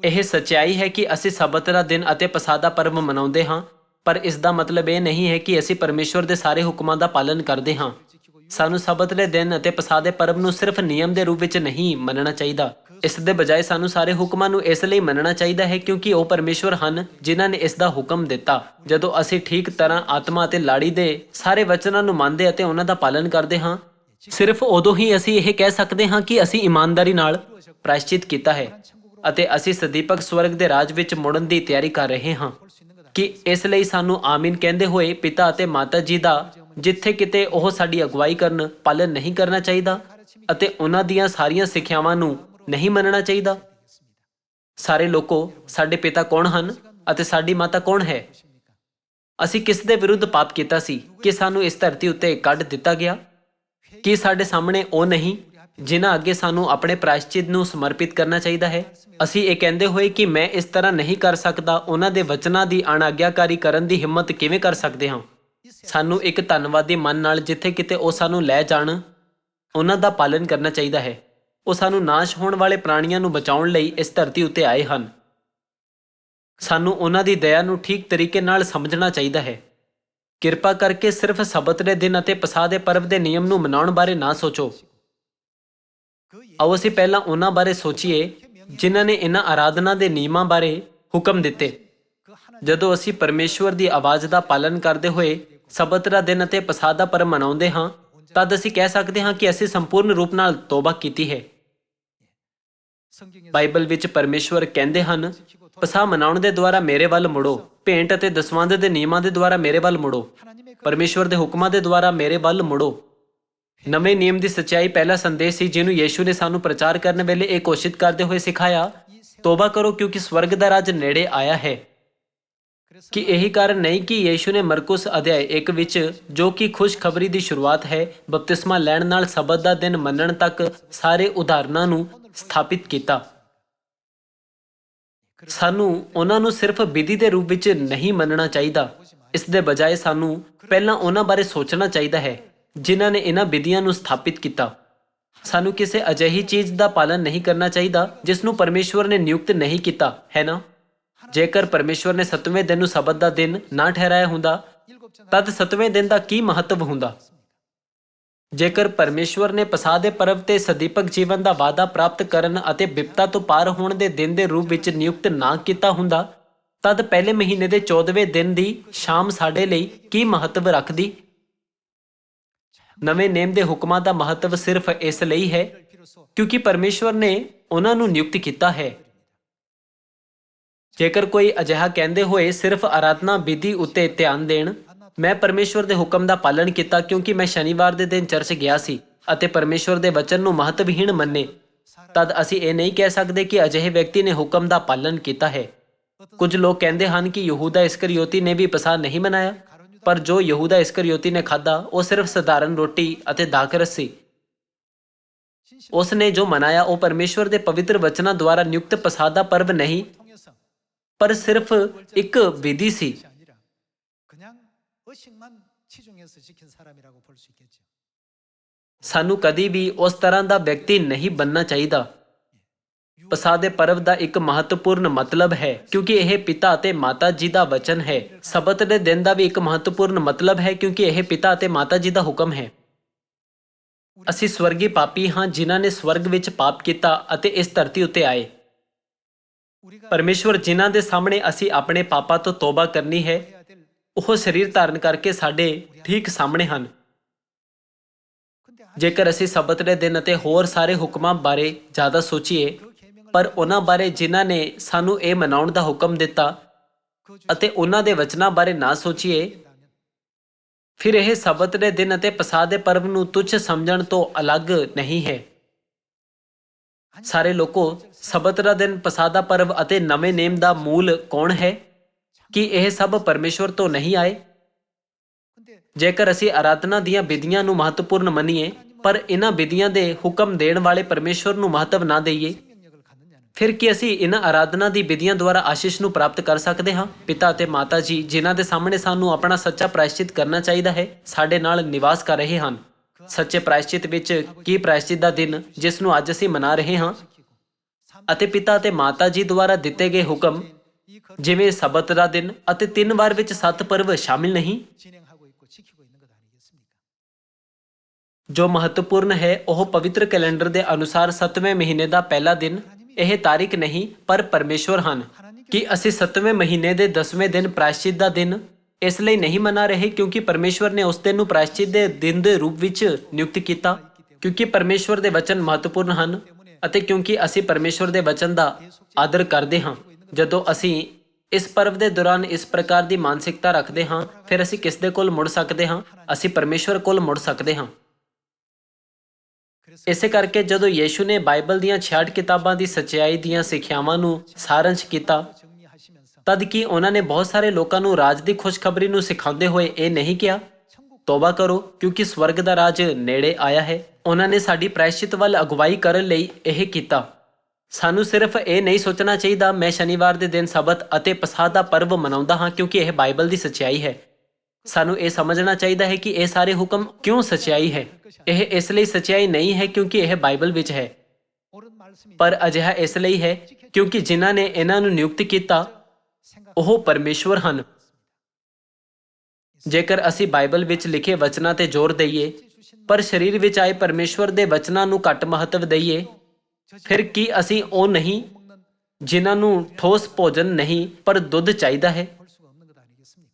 ਇਹ ਸੱਚਾਈ ਹੈ ਕਿ ਅਸੀਂ ਸਬਤ ਦਾ ਦਿਨ ਅਤੇ ਪਸਾਹ ਦਾ ਪਰਬ ਮਨਾਉਂਦੇ ਹਾਂ, ਪਰ ਇਸ ਦਾ ਮਤਲਬ ਇਹ ਨਹੀਂ ਹੈ ਕਿ ਅਸੀਂ ਪਰਮੇਸ਼ਵਰ ਦੇ ਸਾਰੇ ਹੁਕਮਾਂ ਦਾ ਪਾਲਨ ਕਰਦੇ ਹਾਂ। ਸਾਨੂੰ ਸਬਤ ਦੇ ਦਿਨ ਅਤੇ ਪਸਾਹ ਦੇ ਪਰਬ ਨੂੰ ਸਿਰਫ ਨਿਯਮ ਦੇ ਰੂਪ ਵਿੱਚ ਨਹੀਂ ਮੰਨਣਾ ਚਾਹੀਦਾ। ਇਸ ਦੇ ਬਜਾਏ ਸਾਨੂੰ ਸਾਰੇ ਹੁਕਮਾਂ ਨੂੰ ਇਸ ਲਈ ਮੰਨਣਾ ਚਾਹੀਦਾ ਹੈ ਕਿਉਂਕਿ ਉਹ ਪਰਮੇਸ਼ਵਰ ਹਨ ਜਿਨ੍ਹਾਂ ਨੇ ਇਸ ਦਾ ਹੁਕਮ ਦਿੱਤਾ। ਜਦੋਂ ਅਸੀਂ ਠੀਕ ਤਰ੍ਹਾਂ ਆਤਮਾ ਅਤੇ ਲਾੜੀ ਦੇ ਸਾਰੇ ਵਚਨਾਂ ਨੂੰ ਮੰਨਦੇ ਅਤੇ ਉਹਨਾਂ ਦਾ ਪਾਲਨ ਕਰਦੇ ਹਾਂ, ਸਿਰਫ ਉਦੋਂ ਹੀ ਅਸੀਂ ਇਹ ਕਹਿ ਸਕਦੇ ਹਾਂ ਕਿ ਅਸੀਂ ਇਮਾਨਦਾਰੀ ਨਾਲ ਪ੍ਰਾਇਸ਼ਚਿਤ ਕੀਤਾ ਹੈ ਅਤੇ ਅਸੀਂ ਸਦੀਪਕ ਸਵਰਗ ਦੇ ਰਾਜ ਵਿੱਚ ਮੁੜਨ ਦੀ ਤਿਆਰੀ ਕਰ ਰਹੇ ਹਾਂ। ਕਿ ਇਸ ਲਈ ਸਾਨੂੰ ਆਮੀਨ ਕਹਿੰਦੇ ਹੋਏ ਪਿਤਾ ਅਤੇ ਮਾਤਾ ਜੀ ਦਾ ਜਿੱਥੇ ਕਿਤੇ ਉਹ ਸਾਡੀ ਅਗਵਾਈ ਕਰਨ ਪਾਲਨ ਨਹੀਂ ਕਰਨਾ ਚਾਹੀਦਾ ਅਤੇ ਉਹਨਾਂ ਦੀਆਂ ਸਾਰੀਆਂ ਸਿੱਖਿਆਵਾਂ ਨੂੰ ਨਹੀਂ ਮੰਨਣਾ ਚਾਹੀਦਾ। ਸਾਰੇ ਲੋਕੋ ਸਾਡੇ ਪਿਤਾ ਕੌਣ ਹਨ ਅਤੇ ਸਾਡੀ ਮਾਤਾ ਕੌਣ ਹੈ? ਅਸੀਂ ਕਿਸ ਦੇ ਵਿਰੁੱਧ ਪਾਪ ਕੀਤਾ ਸੀ ਕਿ ਸਾਨੂੰ ਇਸ ਧਰਤੀ ਉੱਤੇ ਕੱਢ ਦਿੱਤਾ ਗਿਆ? ਕੀ ਸਾਡੇ ਸਾਹਮਣੇ ਉਹ ਨਹੀਂ ਜਿਨ੍ਹਾਂ ਅੱਗੇ ਸਾਨੂੰ ਆਪਣੇ ਪ੍ਰਾਇਸ਼ਚਿਤ ਨੂੰ ਸਮਰਪਿਤ ਕਰਨਾ ਚਾਹੀਦਾ ਹੈ? ਅਸੀਂ ਇਹ ਕਹਿੰਦੇ ਹੋਏ ਕਿ ਮੈਂ ਇਸ ਤਰ੍ਹਾਂ ਨਹੀਂ ਕਰ ਸਕਦਾ, ਉਹਨਾਂ ਦੇ ਵਚਨਾਂ ਦੀ ਅਣਆਗਿਆਕਾਰੀ ਕਰਨ ਦੀ ਹਿੰਮਤ ਕਿਵੇਂ ਕਰ ਸਕਦੇ ਹਾਂ? ਸਾਨੂੰ ਇੱਕ ਧੰਨਵਾਦੀ ਮਨ ਨਾਲ ਜਿੱਥੇ ਕਿਤੇ ਉਹ ਸਾਨੂੰ ਲੈ ਜਾਣ ਉਹਨਾਂ ਦਾ ਪਾਲਨ ਕਰਨਾ ਚਾਹੀਦਾ ਹੈ। ਉਹ ਸਾਨੂੰ ਨਾਸ਼ ਹੋਣ ਵਾਲੇ ਪ੍ਰਾਣੀਆਂ ਨੂੰ ਬਚਾਉਣ ਲਈ ਇਸ ਧਰਤੀ ਉੱਤੇ ਆਏ ਹਨ। ਸਾਨੂੰ ਉਹਨਾਂ ਦੀ ਦਇਆ ਨੂੰ ਠੀਕ ਤਰੀਕੇ ਨਾਲ ਸਮਝਣਾ ਚਾਹੀਦਾ ਹੈ। ਕਿਰਪਾ ਕਰਕੇ ਸਿਰਫ ਸਬਤ ਦੇ ਦਿਨ ਅਤੇ ਪਸਾਹ ਦੇ ਪਰਬ ਦੇ ਨਿਯਮ ਨੂੰ ਮਨਾਉਣ ਬਾਰੇ ਨਾ ਸੋਚੋ। ਆਓ ਅਸੀਂ ਪਹਿਲਾਂ ਉਹਨਾਂ ਬਾਰੇ ਸੋਚੀਏ ਜਿਨ੍ਹਾਂ ਨੇ ਇਹਨਾਂ ਆਰਾਧਨਾ ਦੇ ਨਿਯਮਾਂ ਬਾਰੇ ਹੁਕਮ ਦਿੱਤੇ। ਜਦੋਂ ਅਸੀਂ ਪਰਮੇਸ਼ਵਰ ਦੀ ਆਵਾਜ਼ ਦਾ ਪਾਲਨ ਕਰਦੇ ਹੋਏ ਸਬਤ ਦਾ ਦਿਨ ਅਤੇ ਪਸਾਹ ਦਾ ਪਰਬ ਮਨਾਉਂਦੇ ਹਾਂ, ਤਦ ਅਸੀਂ ਕਹਿ ਸਕਦੇ ਹਾਂ ਕਿ ਅਸੀਂ ਸੰਪੂਰਨ ਰੂਪ ਨਾਲ ਤੋਬਾ ਕੀਤੀ ਹੈ। ਬਾਈਬਲ ਵਿੱਚ ਪਰਮੇਸ਼ਵਰ ਕਹਿੰਦੇ ਹਨ, ਪਸਾਹ ਮਨਾਉਣ ਦੇ ਦੁਆਰਾ ਮੇਰੇ ਵੱਲ ਮੁੜੋ, ਭੇਂਟ ਅਤੇ ਦਸਵੰਧ ਦੇ ਨਿਯਮਾਂ ਦੇ ਦੁਆਰਾ ਮੇਰੇ ਵੱਲ ਮੁੜੋ, ਪਰਮੇਸ਼ਵਰ ਦੇ ਹੁਕਮਾਂ ਦੇ ਦੁਆਰਾ ਮੇਰੇ ਵੱਲ ਮੁੜੋ। ਨਵੇਂ ਨਿਯਮ ਦੀ ਸੱਚਾਈ ਪਹਿਲਾ ਸੰਦੇਸ਼ ਸੀ ਜਿਹਨੂੰ ਯੀਸ਼ੂ ਨੇ ਸਾਨੂੰ ਪ੍ਰਚਾਰ ਕਰਨ ਵੇਲੇ ਇਹ ਘੋਸ਼ਿਤ ਕਰਦੇ ਹੋਏ ਸਿਖਾਇਆ, ਤੋਬਾ ਕਰੋ ਕਿਉਂਕਿ ਸਵਰਗ ਦਾ ਰਾਜ ਨੇੜੇ ਆਇਆ ਹੈ। ਕਿ ਇਹੀ ਕਾਰਨ ਨਹੀਂ ਕਿ ਯੀਸ਼ੂ ਨੇ ਮਰਕੁਸ ਅਧਿਆਇ 1 ਵਿੱਚ, ਜੋ ਕਿ ਖੁਸ਼ਖਬਰੀ ਦੀ ਸ਼ੁਰੂਆਤ ਹੈ, ਬਪਤਿਸਮਾ ਲੈਣ ਨਾਲ ਸਬਤ ਦਾ ਦਿਨ ਮੰਨਣ ਤੱਕ ਸਾਰੇ ਉਦਾਹਰਨਾਂ ਨੂੰ ਸਥਾਪਿਤ ਕੀਤਾ। ਸਾਨੂੰ ਉਹਨਾਂ ਨੂੰ ਸਿਰਫ ਵਿਧੀ ਦੇ ਰੂਪ ਵਿੱਚ ਨਹੀਂ ਮੰਨਣਾ ਚਾਹੀਦਾ। ਇਸ ਦੇ ਬਜਾਏ ਸਾਨੂੰ ਪਹਿਲਾਂ ਉਹਨਾਂ ਬਾਰੇ ਸੋਚਣਾ ਚਾਹੀਦਾ ਹੈ ਜਿਨ੍ਹਾਂ ਨੇ ਇਹਨਾਂ ਵਿਧੀਆਂ ਨੂੰ ਸਥਾਪਿਤ ਕੀਤਾ। ਸਾਨੂੰ ਕਿਸੇ ਅਜਿਹੀ ਚੀਜ਼ ਦਾ ਪਾਲਨ ਨਹੀਂ ਕਰਨਾ ਚਾਹੀਦਾ ਜਿਸ ਨੂੰ ਪਰਮੇਸ਼ਵਰ ਨੇ ਨਿਯੁਕਤ ਨਹੀਂ ਕੀਤਾ ਹੈ ਨਾ। ਜੇਕਰ ਪਰਮੇਸ਼ਵਰ ਨੇ 7ਵੇਂ ਦਿਨ ਨੂੰ ਸਬਤ ਦਾ ਦਿਨ ਨਾ ਠਹਿਰਾਇਆ ਹੁੰਦਾ, ਤਦ 7ਵੇਂ ਦਿਨ ਦਾ ਕੀ ਮਹੱਤਵ ਹੁੰਦਾ? ਜੇਕਰ ਪਰਮੇਸ਼ਵਰ ਨੇ ਪਸਾਹ ਦੇ ਪਰਬ ਤੇ ਸਦੀਪਕ ਜੀਵਨ ਦਾ ਵਾਅਦਾ ਪ੍ਰਾਪਤ ਕਰਨ ਅਤੇ ਬਿਪਤਾ ਤੋਂ ਪਾਰ ਹੋਣ ਦੇ ਦਿਨ ਦੇ ਰੂਪ ਵਿੱਚ ਨਿਯੁਕਤ ਨਾ ਕੀਤਾ ਹੁੰਦਾ, ਤਦ ਪਹਿਲੇ ਮਹੀਨੇ ਦੇ 14ਵੇਂ ਦਿਨ ਦੀ ਸ਼ਾਮ ਸਾਡੇ ਲਈ ਕੀ ਮਹੱਤਵ ਰੱਖਦੀ? ਨਵੇਂ ਨੇਮ ਦੇ ਹੁਕਮਾਂ ਦਾ ਮਹੱਤਵ ਸਿਰਫ ਇਸ ਲਈ ਹੈ ਕਿਉਂਕਿ ਪਰਮੇਸ਼ਵਰ ਨੇ ਉਹਨਾਂ ਨੂੰ ਨਿਯੁਕਤ ਕੀਤਾ ਹੈ। ਜੇਕਰ ਕੋਈ ਅਜਿਹਾ ਕਹਿੰਦੇ ਹੋਏ ਸਿਰਫ ਆਰਾਧਨਾ ਵਿਧੀ ਉੱਤੇ ਧਿਆਨ ਦੇਣ, ਮੈਂ ਪਰਮੇਸ਼ਵਰ ਦੇ ਹੁਕਮ ਦਾ ਪਾਲਣ ਕੀਤਾ ਕਿਉਂਕਿ ਮੈਂ ਸ਼ਨੀਵਾਰ ਦੇ ਦਿਨ ਚਰਚ ਗਿਆ ਸੀ ਅਤੇ ਪਰਮੇਸ਼ਵਰ ਦੇ ਵਚਨ ਨੂੰ ਮਹੱਤਵਹੀਣ ਮੰਨੇ, ਤਦ ਅਸੀਂ ਇਹ ਨਹੀਂ ਕਹਿ ਸਕਦੇ ਕਿ ਅਜਿਹੇ ਵਿਅਕਤੀ ਨੇ ਹੁਕਮ ਦਾ ਪਾਲਣ ਕੀਤਾ ਹੈ। ਕੁਝ ਲੋਕ ਕਹਿੰਦੇ ਹਨ ਕਿ ਯਹੂਦਾ ਇਸਕਰਿਓਤੀ ਨੇ ਵੀ ਪਸਾਹ ਨਹੀਂ ਮਨਾਇਆ, ਪਰ ਜੋ ਯਹੂਦਾ ਇਸਕਰਿਓਤੀ ਨੇ ਖਾਧਾ ਉਹ ਸਿਰਫ ਸਧਾਰਨ ਰੋਟੀ ਅਤੇ ਦਾਖਰਸ ਸੀ। ਉਸ ਨੇ ਜੋ ਮਨਾਇਆ ਉਹ ਪਰਮੇਸ਼ਵਰ ਦੇ ਪਵਿੱਤਰ ਵਚਨਾਂ ਦੁਆਰਾ ਨਿਯੁਕਤ ਪਸਾਹ ਦਾ ਪਰਬ ਨਹੀਂ, ਪਰ ਸਿਰਫ ਇੱਕ ਵਿਧੀ ਸੀ। ਸਾਨੂੰ ਕਦੀ ਵੀ ਉਸ ਤਰ੍ਹਾਂ ਦਾ ਵਿਅਕਤੀ ਨਹੀਂ ਬਣਨਾ ਚਾਹੀਦਾ। ਪਸਾਹ ਦੇ ਪਰਬ ਦਾ ਇੱਕ ਮਹੱਤਵਪੂਰਨ ਮਤਲਬ ਹੈ ਕਿਉਂਕਿ ਇਹ ਪਿਤਾ ਅਤੇ ਮਾਤਾ ਜੀ ਦਾ ਵਚਨ ਹੈ। ਸਬਤ ਦੇ ਦਿਨ ਦਾ ਵੀ ਇੱਕ ਮਹੱਤਵਪੂਰਨ ਮਤਲਬ ਹੈ ਕਿਉਂਕਿ ਇਹ ਪਿਤਾ ਅਤੇ ਮਾਤਾ ਜੀ ਦਾ ਹੁਕਮ ਹੈ। ਅਸੀਂ ਸਵਰਗੀ ਪਾਪੀ ਹਾਂ ਜਿਨ੍ਹਾਂ ਨੇ ਸਵਰਗ ਵਿੱਚ ਪਾਪ ਕੀਤਾ ਅਤੇ ਇਸ ਧਰਤੀ ਉੱਤੇ ਆਏ। ਪਰਮੇਸ਼ਵਰ ਜਿਨ੍ਹਾਂ ਦੇ ਸਾਹਮਣੇ ਅਸੀਂ ਆਪਣੇ ਪਾਪਾਂ ਤੋਂ ਤੋਬਾ ਕਰਨੀ ਹੈ, ਉਹ ਸਰੀਰ ਧਾਰਨ ਕਰਕੇ ਸਾਡੇ ਠੀਕ ਸਾਹਮਣੇ ਹਨ। ਜੇਕਰ ਅਸੀਂ ਸਬਤ ਦੇ ਦਿਨ ਅਤੇ ਹੋਰ ਸਾਰੇ ਹੁਕਮਾਂ ਬਾਰੇ ਜ਼ਿਆਦਾ ਸੋਚੀਏ, ਪਰ ਉਹਨਾਂ ਬਾਰੇ ਜਿਨ੍ਹਾਂ ਨੇ ਸਾਨੂੰ ਇਹ ਮਨਾਉਣ ਦਾ ਹੁਕਮ ਦਿੱਤਾ ਅਤੇ ਉਹਨਾਂ ਦੇ ਵਚਨਾਂ ਬਾਰੇ ਨਾ ਸੋਚੀਏ, ਫਿਰ ਇਹ ਸਬਤ ਦੇ ਦਿਨ ਅਤੇ ਪਸਾਹ ਦੇ ਪਰਬ ਨੂੰ ਤੁੱਛ ਸਮਝਣ ਤੋਂ ਅਲੱਗ ਨਹੀਂ ਹੈ। ਸਾਰੇ ਲੋਕੋ, ਸਬਤ ਦਾ ਦਿਨ, ਪਸਾਹ ਦਾ ਪਰਬ ਅਤੇ ਨਵੇਂ ਨੇਮ ਦਾ ਮੂਲ ਕੌਣ ਹੈ? ਕੀ ਇਹ ਸਭ ਪਰਮੇਸ਼ਵਰ ਤੋਂ ਨਹੀਂ ਆਏ? ਜੇਕਰ ਅਸੀਂ ਆਰਾਧਨਾ ਦੀਆਂ ਵਿਧੀਆਂ ਨੂੰ ਮਹੱਤਵਪੂਰਨ ਮੰਨੀਏ ਪਰ ਇਹਨਾਂ ਵਿਧੀਆਂ ਦੇ ਹੁਕਮ ਦੇਣ ਵਾਲੇ ਪਰਮੇਸ਼ਵਰ ਨੂੰ ਮਹੱਤਵ ਨਾ ਦੇਈਏ, ਫਿਰ ਕੀ ਅਸੀਂ ਇਹਨਾਂ ਆਰਾਧਨਾ ਦੀ ਵਿਧੀਆਂ ਦੁਆਰਾ ਆਸ਼ੀਸ਼ ਨੂੰ ਪ੍ਰਾਪਤ ਕਰ ਸਕਦੇ ਹਾਂ? ਪਿਤਾ ਅਤੇ ਮਾਤਾ ਜੀ ਜਿਨ੍ਹਾਂ ਦੇ ਸਾਹਮਣੇ ਸਾਨੂੰ ਆਪਣਾ ਸੱਚਾ ਪ੍ਰਾਇਸ਼ਚਿਤ ਕਰਨਾ ਚਾਹੀਦਾ ਹੈ, ਸਾਡੇ ਨਾਲ ਨਿਵਾਸ ਕਰ ਰਹੇ ਹਨ। ਸੱਚੇ ਪ੍ਰਾਇਸ਼ਚਿਤ ਵਿੱਚ ਕੀ ਪ੍ਰਾਇਸ਼ਚਿਤ ਦਾ ਦਿਨ ਜਿਸ ਨੂੰ ਅੱਜ ਅਸੀਂ ਮਨਾ ਰਹੇ ਹਾਂ ਅਤੇ ਪਿਤਾ ਅਤੇ ਮਾਤਾ ਜੀ ਦੁਆਰਾ ਦਿੱਤੇ ਗਏ ਹੁਕਮ ਜਿਵੇਂ ਸਬਤ ਦਾ ਦਿਨ ਅਤੇ 3 ਵਾਰ ਵਿੱਚ 7 ਪਰਵ ਸ਼ਾਮਿਲ ਨਹੀਂ? 진행하고 있고 지키고 있는 것 아니겠습니까? ਜੋ ਮਹੱਤਵਪੂਰਨ ਹੈ ਉਹ ਪਵਿੱਤਰ ਕੈਲੰਡਰ ਦੇ ਅਨੁਸਾਰ 7ਵੇਂ ਮਹੀਨੇ ਦਾ ਪਹਿਲਾ ਦਿਨ ਇਹ ਤਾਰੀਖ ਨਹੀਂ ਪਰ ਪਰਮੇਸ਼ਵਰ ਹਨ। ਕਿ ਅਸੀਂ 7ਵੇਂ ਮਹੀਨੇ ਦੇ 10ਵੇਂ ਦਿਨ ਪ੍ਰਾਇਸ਼ਚਿਤ ਦਾ ਦਿਨ ਇਸ ਲਈ ਨਹੀਂ ਮਨਾ ਰਹੇ ਕਿਉਂਕਿ ਪਰਮੇਸ਼ਵਰ ਨੇ ਉਸ ਦਿਨ ਨੂੰ ਪ੍ਰਾਇਸ਼ਚਿਤ ਦੇ ਦਿਨ ਦੇ ਰੂਪ ਵਿੱਚ ਨਿਯੁਕਤ ਕੀਤਾ, ਕਿਉਂਕਿ ਪਰਮੇਸ਼ਵਰ ਦੇ ਵਚਨ ਮਹੱਤਵਪੂਰਨ ਹਨ ਅਤੇ ਕਿਉਂਕਿ ਅਸੀਂ ਪਰਮੇਸ਼ਵਰ ਦੇ ਵਚਨ ਦਾ ਆਦਰ ਕਰਦੇ ਹਾਂ। ਜਦੋਂ ਅਸੀਂ ਇਸ ਪਰਵ ਦੇ ਦੌਰਾਨ ਇਸ ਪ੍ਰਕਾਰ ਦੀ ਮਾਨਸਿਕਤਾ ਰੱਖਦੇ ਹਾਂ ਫਿਰ ਅਸੀਂ ਕਿਸ ਦੇ ਕੋਲ ਮੁੜ ਸਕਦੇ ਹਾਂ? ਅਸੀਂ ਪਰਮੇਸ਼ਵਰ ਕੋਲ ਮੁੜ ਸਕਦੇ ਹਾਂ। ਇਸੇ ਕਰਕੇ ਜਦੋਂ ਯੀਸ਼ੂ ਨੇ ਬਾਈਬਲ ਦੀਆਂ 66 ਕਿਤਾਬਾਂ ਦੀ ਸੱਚਾਈ ਦੀਆਂ ਸਿੱਖਿਆਵਾਂ ਨੂੰ ਸਾਰੰਸ਼ ਕੀਤਾ, 정리하시면서 ਤਦ ਕਿ ਉਹਨਾਂ ਨੇ ਬਹੁਤ ਸਾਰੇ ਲੋਕਾਂ ਨੂੰ ਰਾਜ ਦੀ ਖੁਸ਼ਖਬਰੀ ਨੂੰ ਸਿਖਾਉਂਦੇ ਹੋਏ ਇਹ ਨਹੀਂ ਕਿਹਾ, ਤੋਬਾ ਕਰੋ ਕਿਉਂਕਿ ਸਵਰਗ ਦਾ ਰਾਜ ਨੇੜੇ ਆਇਆ ਹੈ। ਉਹਨਾਂ ਨੇ ਸਾਡੀ ਪ੍ਰਾਇਸ਼ਚਿਤ ਵੱਲ ਅਗਵਾਈ ਕਰਨ ਲਈ ਇਹ ਕੀਤਾ। ਸਾਨੂੰ ਸਿਰਫ ਇਹ ਨਹੀਂ ਸੋਚਣਾ ਚਾਹੀਦਾ ਮੈਂ ਸ਼ਨੀਵਾਰ ਦੇ ਦਿਨ ਸਬਤ ਅਤੇ ਪਸਾਹ ਦਾ ਪਰਵ ਮਨਾਉਂਦਾ ਹਾਂ ਕਿਉਂਕਿ ਇਹ ਬਾਈਬਲ ਦੀ ਸੱਚਾਈ ਹੈ। ਸਾਨੂੰ ਇਹ ਸਮਝਣਾ ਚਾਹੀਦਾ ਹੈ ਕਿ ਇਹ ਸਾਰੇ ਹੁਕਮ ਕਿਉਂ ਸੱਚਾਈ ਹੈ। ਇਹ ਇਸ ਲਈ ਸੱਚਾਈ ਨਹੀਂ ਹੈ ਕਿਉਂਕਿ ਇਹ ਬਾਈਬਲ ਵਿੱਚ ਹੈ, 옳은 말씀이 ਪਰ ਅਜਿਹਾ ਇਸ ਲਈ ਹੈ ਕਿਉਂਕਿ ਜਿਨ੍ਹਾਂ ਨੇ ਇਹਨਾਂ ਨੂੰ ਨਿਯੁਕਤ ਕੀਤਾ ਉਹ ਪਰਮੇਸ਼ਵਰ ਹਨ। ਜੇਕਰ ਅਸੀਂ ਬਾਈਬਲ ਵਿੱਚ ਲਿਖੇ ਵਚਨਾਂ ਤੇ ਜ਼ੋਰ ਦਈਏ ਪਰ ਸਰੀਰ ਵਿੱਚ ਆਏ ਪਰਮੇਸ਼ਵਰ ਦੇ ਵਚਨਾਂ ਨੂੰ ਘੱਟ ਮਹੱਤਵ ਦਈਏ, ਫਿਰ ਕੀ ਅਸੀਂ ਉਹ ਨਹੀਂ ਜਿਨ੍ਹਾਂ ਨੂੰ ਠੋਸ ਭੋਜਨ ਨਹੀਂ ਪਰ ਦੁੱਧ ਚਾਹੀਦਾ ਹੈ? 볼 수가 없는 것 아니겠습니까?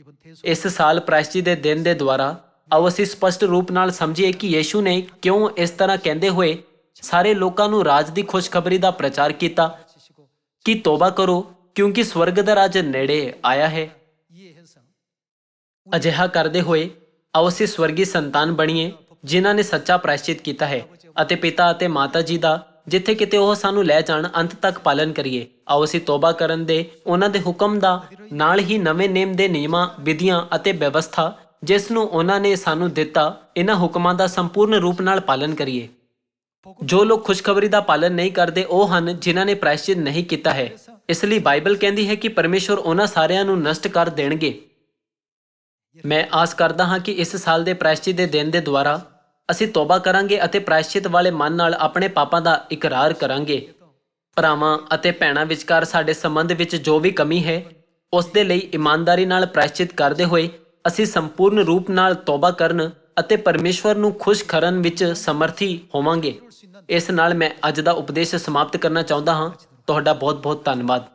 이번 대수 ਇਸ ਸਾਲ ਪ੍ਰਾਇਸ਼ਚਿਤ ਦੇ ਦਿਨ ਦੇ ਦੁਆਰਾ ਆਓ ਅਸੀਂ ਸਪਸ਼ਟ ਰੂਪ ਨਾਲ ਸਮਝੀਏ ਕਿ ਯੀਸ਼ੂ ਨੇ ਕਿਉਂ ਇਸ ਤਰ੍ਹਾਂ ਕਹਿੰਦੇ ਹੋਏ ਸਾਰੇ ਲੋਕਾਂ ਨੂੰ ਰਾਜ ਦੀ ਖੁਸ਼ਖਬਰੀ ਦਾ ਪ੍ਰਚਾਰ ਕੀਤਾ 지시고 ਕਿ ਤੋਬਾ ਕਰੋ ਕਿਉਂਕਿ ਸਵਰਗ ਦਾ ਰਾਜ ਨੇੜੇ ਆਇਆ ਹੈ। 이해해서 ਅਜਿਹਾ ਕਰਦੇ ਹੋਏ ਆਓ ਅਸੀਂ ਸਵਰਗੀ ਸੰਤਾਨ ਬਣੀਏ ਜਿਨ੍ਹਾਂ ਨੇ ਸੱਚਾ ਪ੍ਰਾਇਸ਼ਚਿਤ ਕੀਤਾ ਹੈ ਅਤੇ ਪਿਤਾ ਅਤੇ ਮਾਤਾ ਜੀ ਦਾ ਜਿੱਥੇ ਕਿਤੇ ਉਹ ਸਾਨੂੰ ਲੈ ਜਾਣ ਅੰਤ ਤੱਕ ਪਾਲਨ ਕਰੀਏ। ਆਓ ਅਸੀਂ ਤੋਬਾ ਕਰਨ ਦੇ ਉਹਨਾਂ ਦੇ ਹੁਕਮ ਦਾ ਨਾਲ ਹੀ ਨਵੇਂ ਨੇਮ ਦੇ ਨਿਯਮਾਂ ਵਿਧੀਆਂ ਅਤੇ ਵਿਵਸਥਾ ਜਿਸ ਨੂੰ ਉਹਨਾਂ ਨੇ ਸਾਨੂੰ ਦਿੱਤਾ ਇਹਨਾਂ ਹੁਕਮਾਂ ਦਾ ਸੰਪੂਰਨ ਰੂਪ ਨਾਲ ਪਾਲਨ ਕਰੀਏ। ਜੋ ਲੋਕ ਖੁਸ਼ਖਬਰੀ ਦਾ ਪਾਲਨ ਨਹੀਂ ਕਰਦੇ ਉਹ ਹਨ ਜਿਨ੍ਹਾਂ ਨੇ ਪ੍ਰਾਇਸ਼ਚਿਤ ਨਹੀਂ ਕੀਤਾ ਹੈ। ਇਸ ਲਈ ਬਾਈਬਲ ਕਹਿੰਦੀ ਹੈ ਕਿ ਪਰਮੇਸ਼ਵਰ ਉਹਨਾਂ ਸਾਰਿਆਂ ਨੂੰ ਨਸ਼ਟ ਕਰ ਦੇਣਗੇ। ਮੈਂ ਆਸ ਕਰਦਾ ਹਾਂ ਕਿ ਇਸ ਸਾਲ ਦੇ ਪ੍ਰਾਇਸ਼ਚਿਤ ਦੇ ਦਿਨ ਦੇ ਦੁਆਰਾ ਅਸੀਂ ਤੋਬਾ ਕਰਾਂਗੇ ਅਤੇ ਪ੍ਰਾਇਸ਼ਚਿਤ ਵਾਲੇ ਮਨ ਨਾਲ ਆਪਣੇ ਪਾਪਾਂ ਦਾ ਇਕਰਾਰ ਕਰਾਂਗੇ। ਭਰਾਵਾਂ ਅਤੇ ਭੈਣਾਂ ਵਿਚਕਾਰ ਸਾਡੇ ਸੰਬੰਧ ਵਿੱਚ ਜੋ ਵੀ ਕਮੀ ਹੈ ਉਸ ਦੇ ਲਈ ਇਮਾਨਦਾਰੀ ਨਾਲ ਪ੍ਰਾਇਸ਼ਚਿਤ ਕਰਦੇ ਹੋਏ ਅਸੀਂ ਸੰਪੂਰਨ ਰੂਪ ਨਾਲ ਤੋਬਾ ਕਰਨ ਅਤੇ ਪਰਮੇਸ਼ਵਰ ਨੂੰ ਖੁਸ਼ ਕਰਨ ਵਿੱਚ ਸਮਰਥੀ ਹੋਵਾਂਗੇ। ਇਸ ਨਾਲ ਮੈਂ ਅੱਜ ਦਾ ਉਪਦੇਸ਼ ਸਮਾਪਤ ਕਰਨਾ ਚਾਹੁੰਦਾ ਹਾਂ। ਤੁਹਾਡਾ ਬਹੁਤ ਬਹੁਤ ਧੰਨਵਾਦ।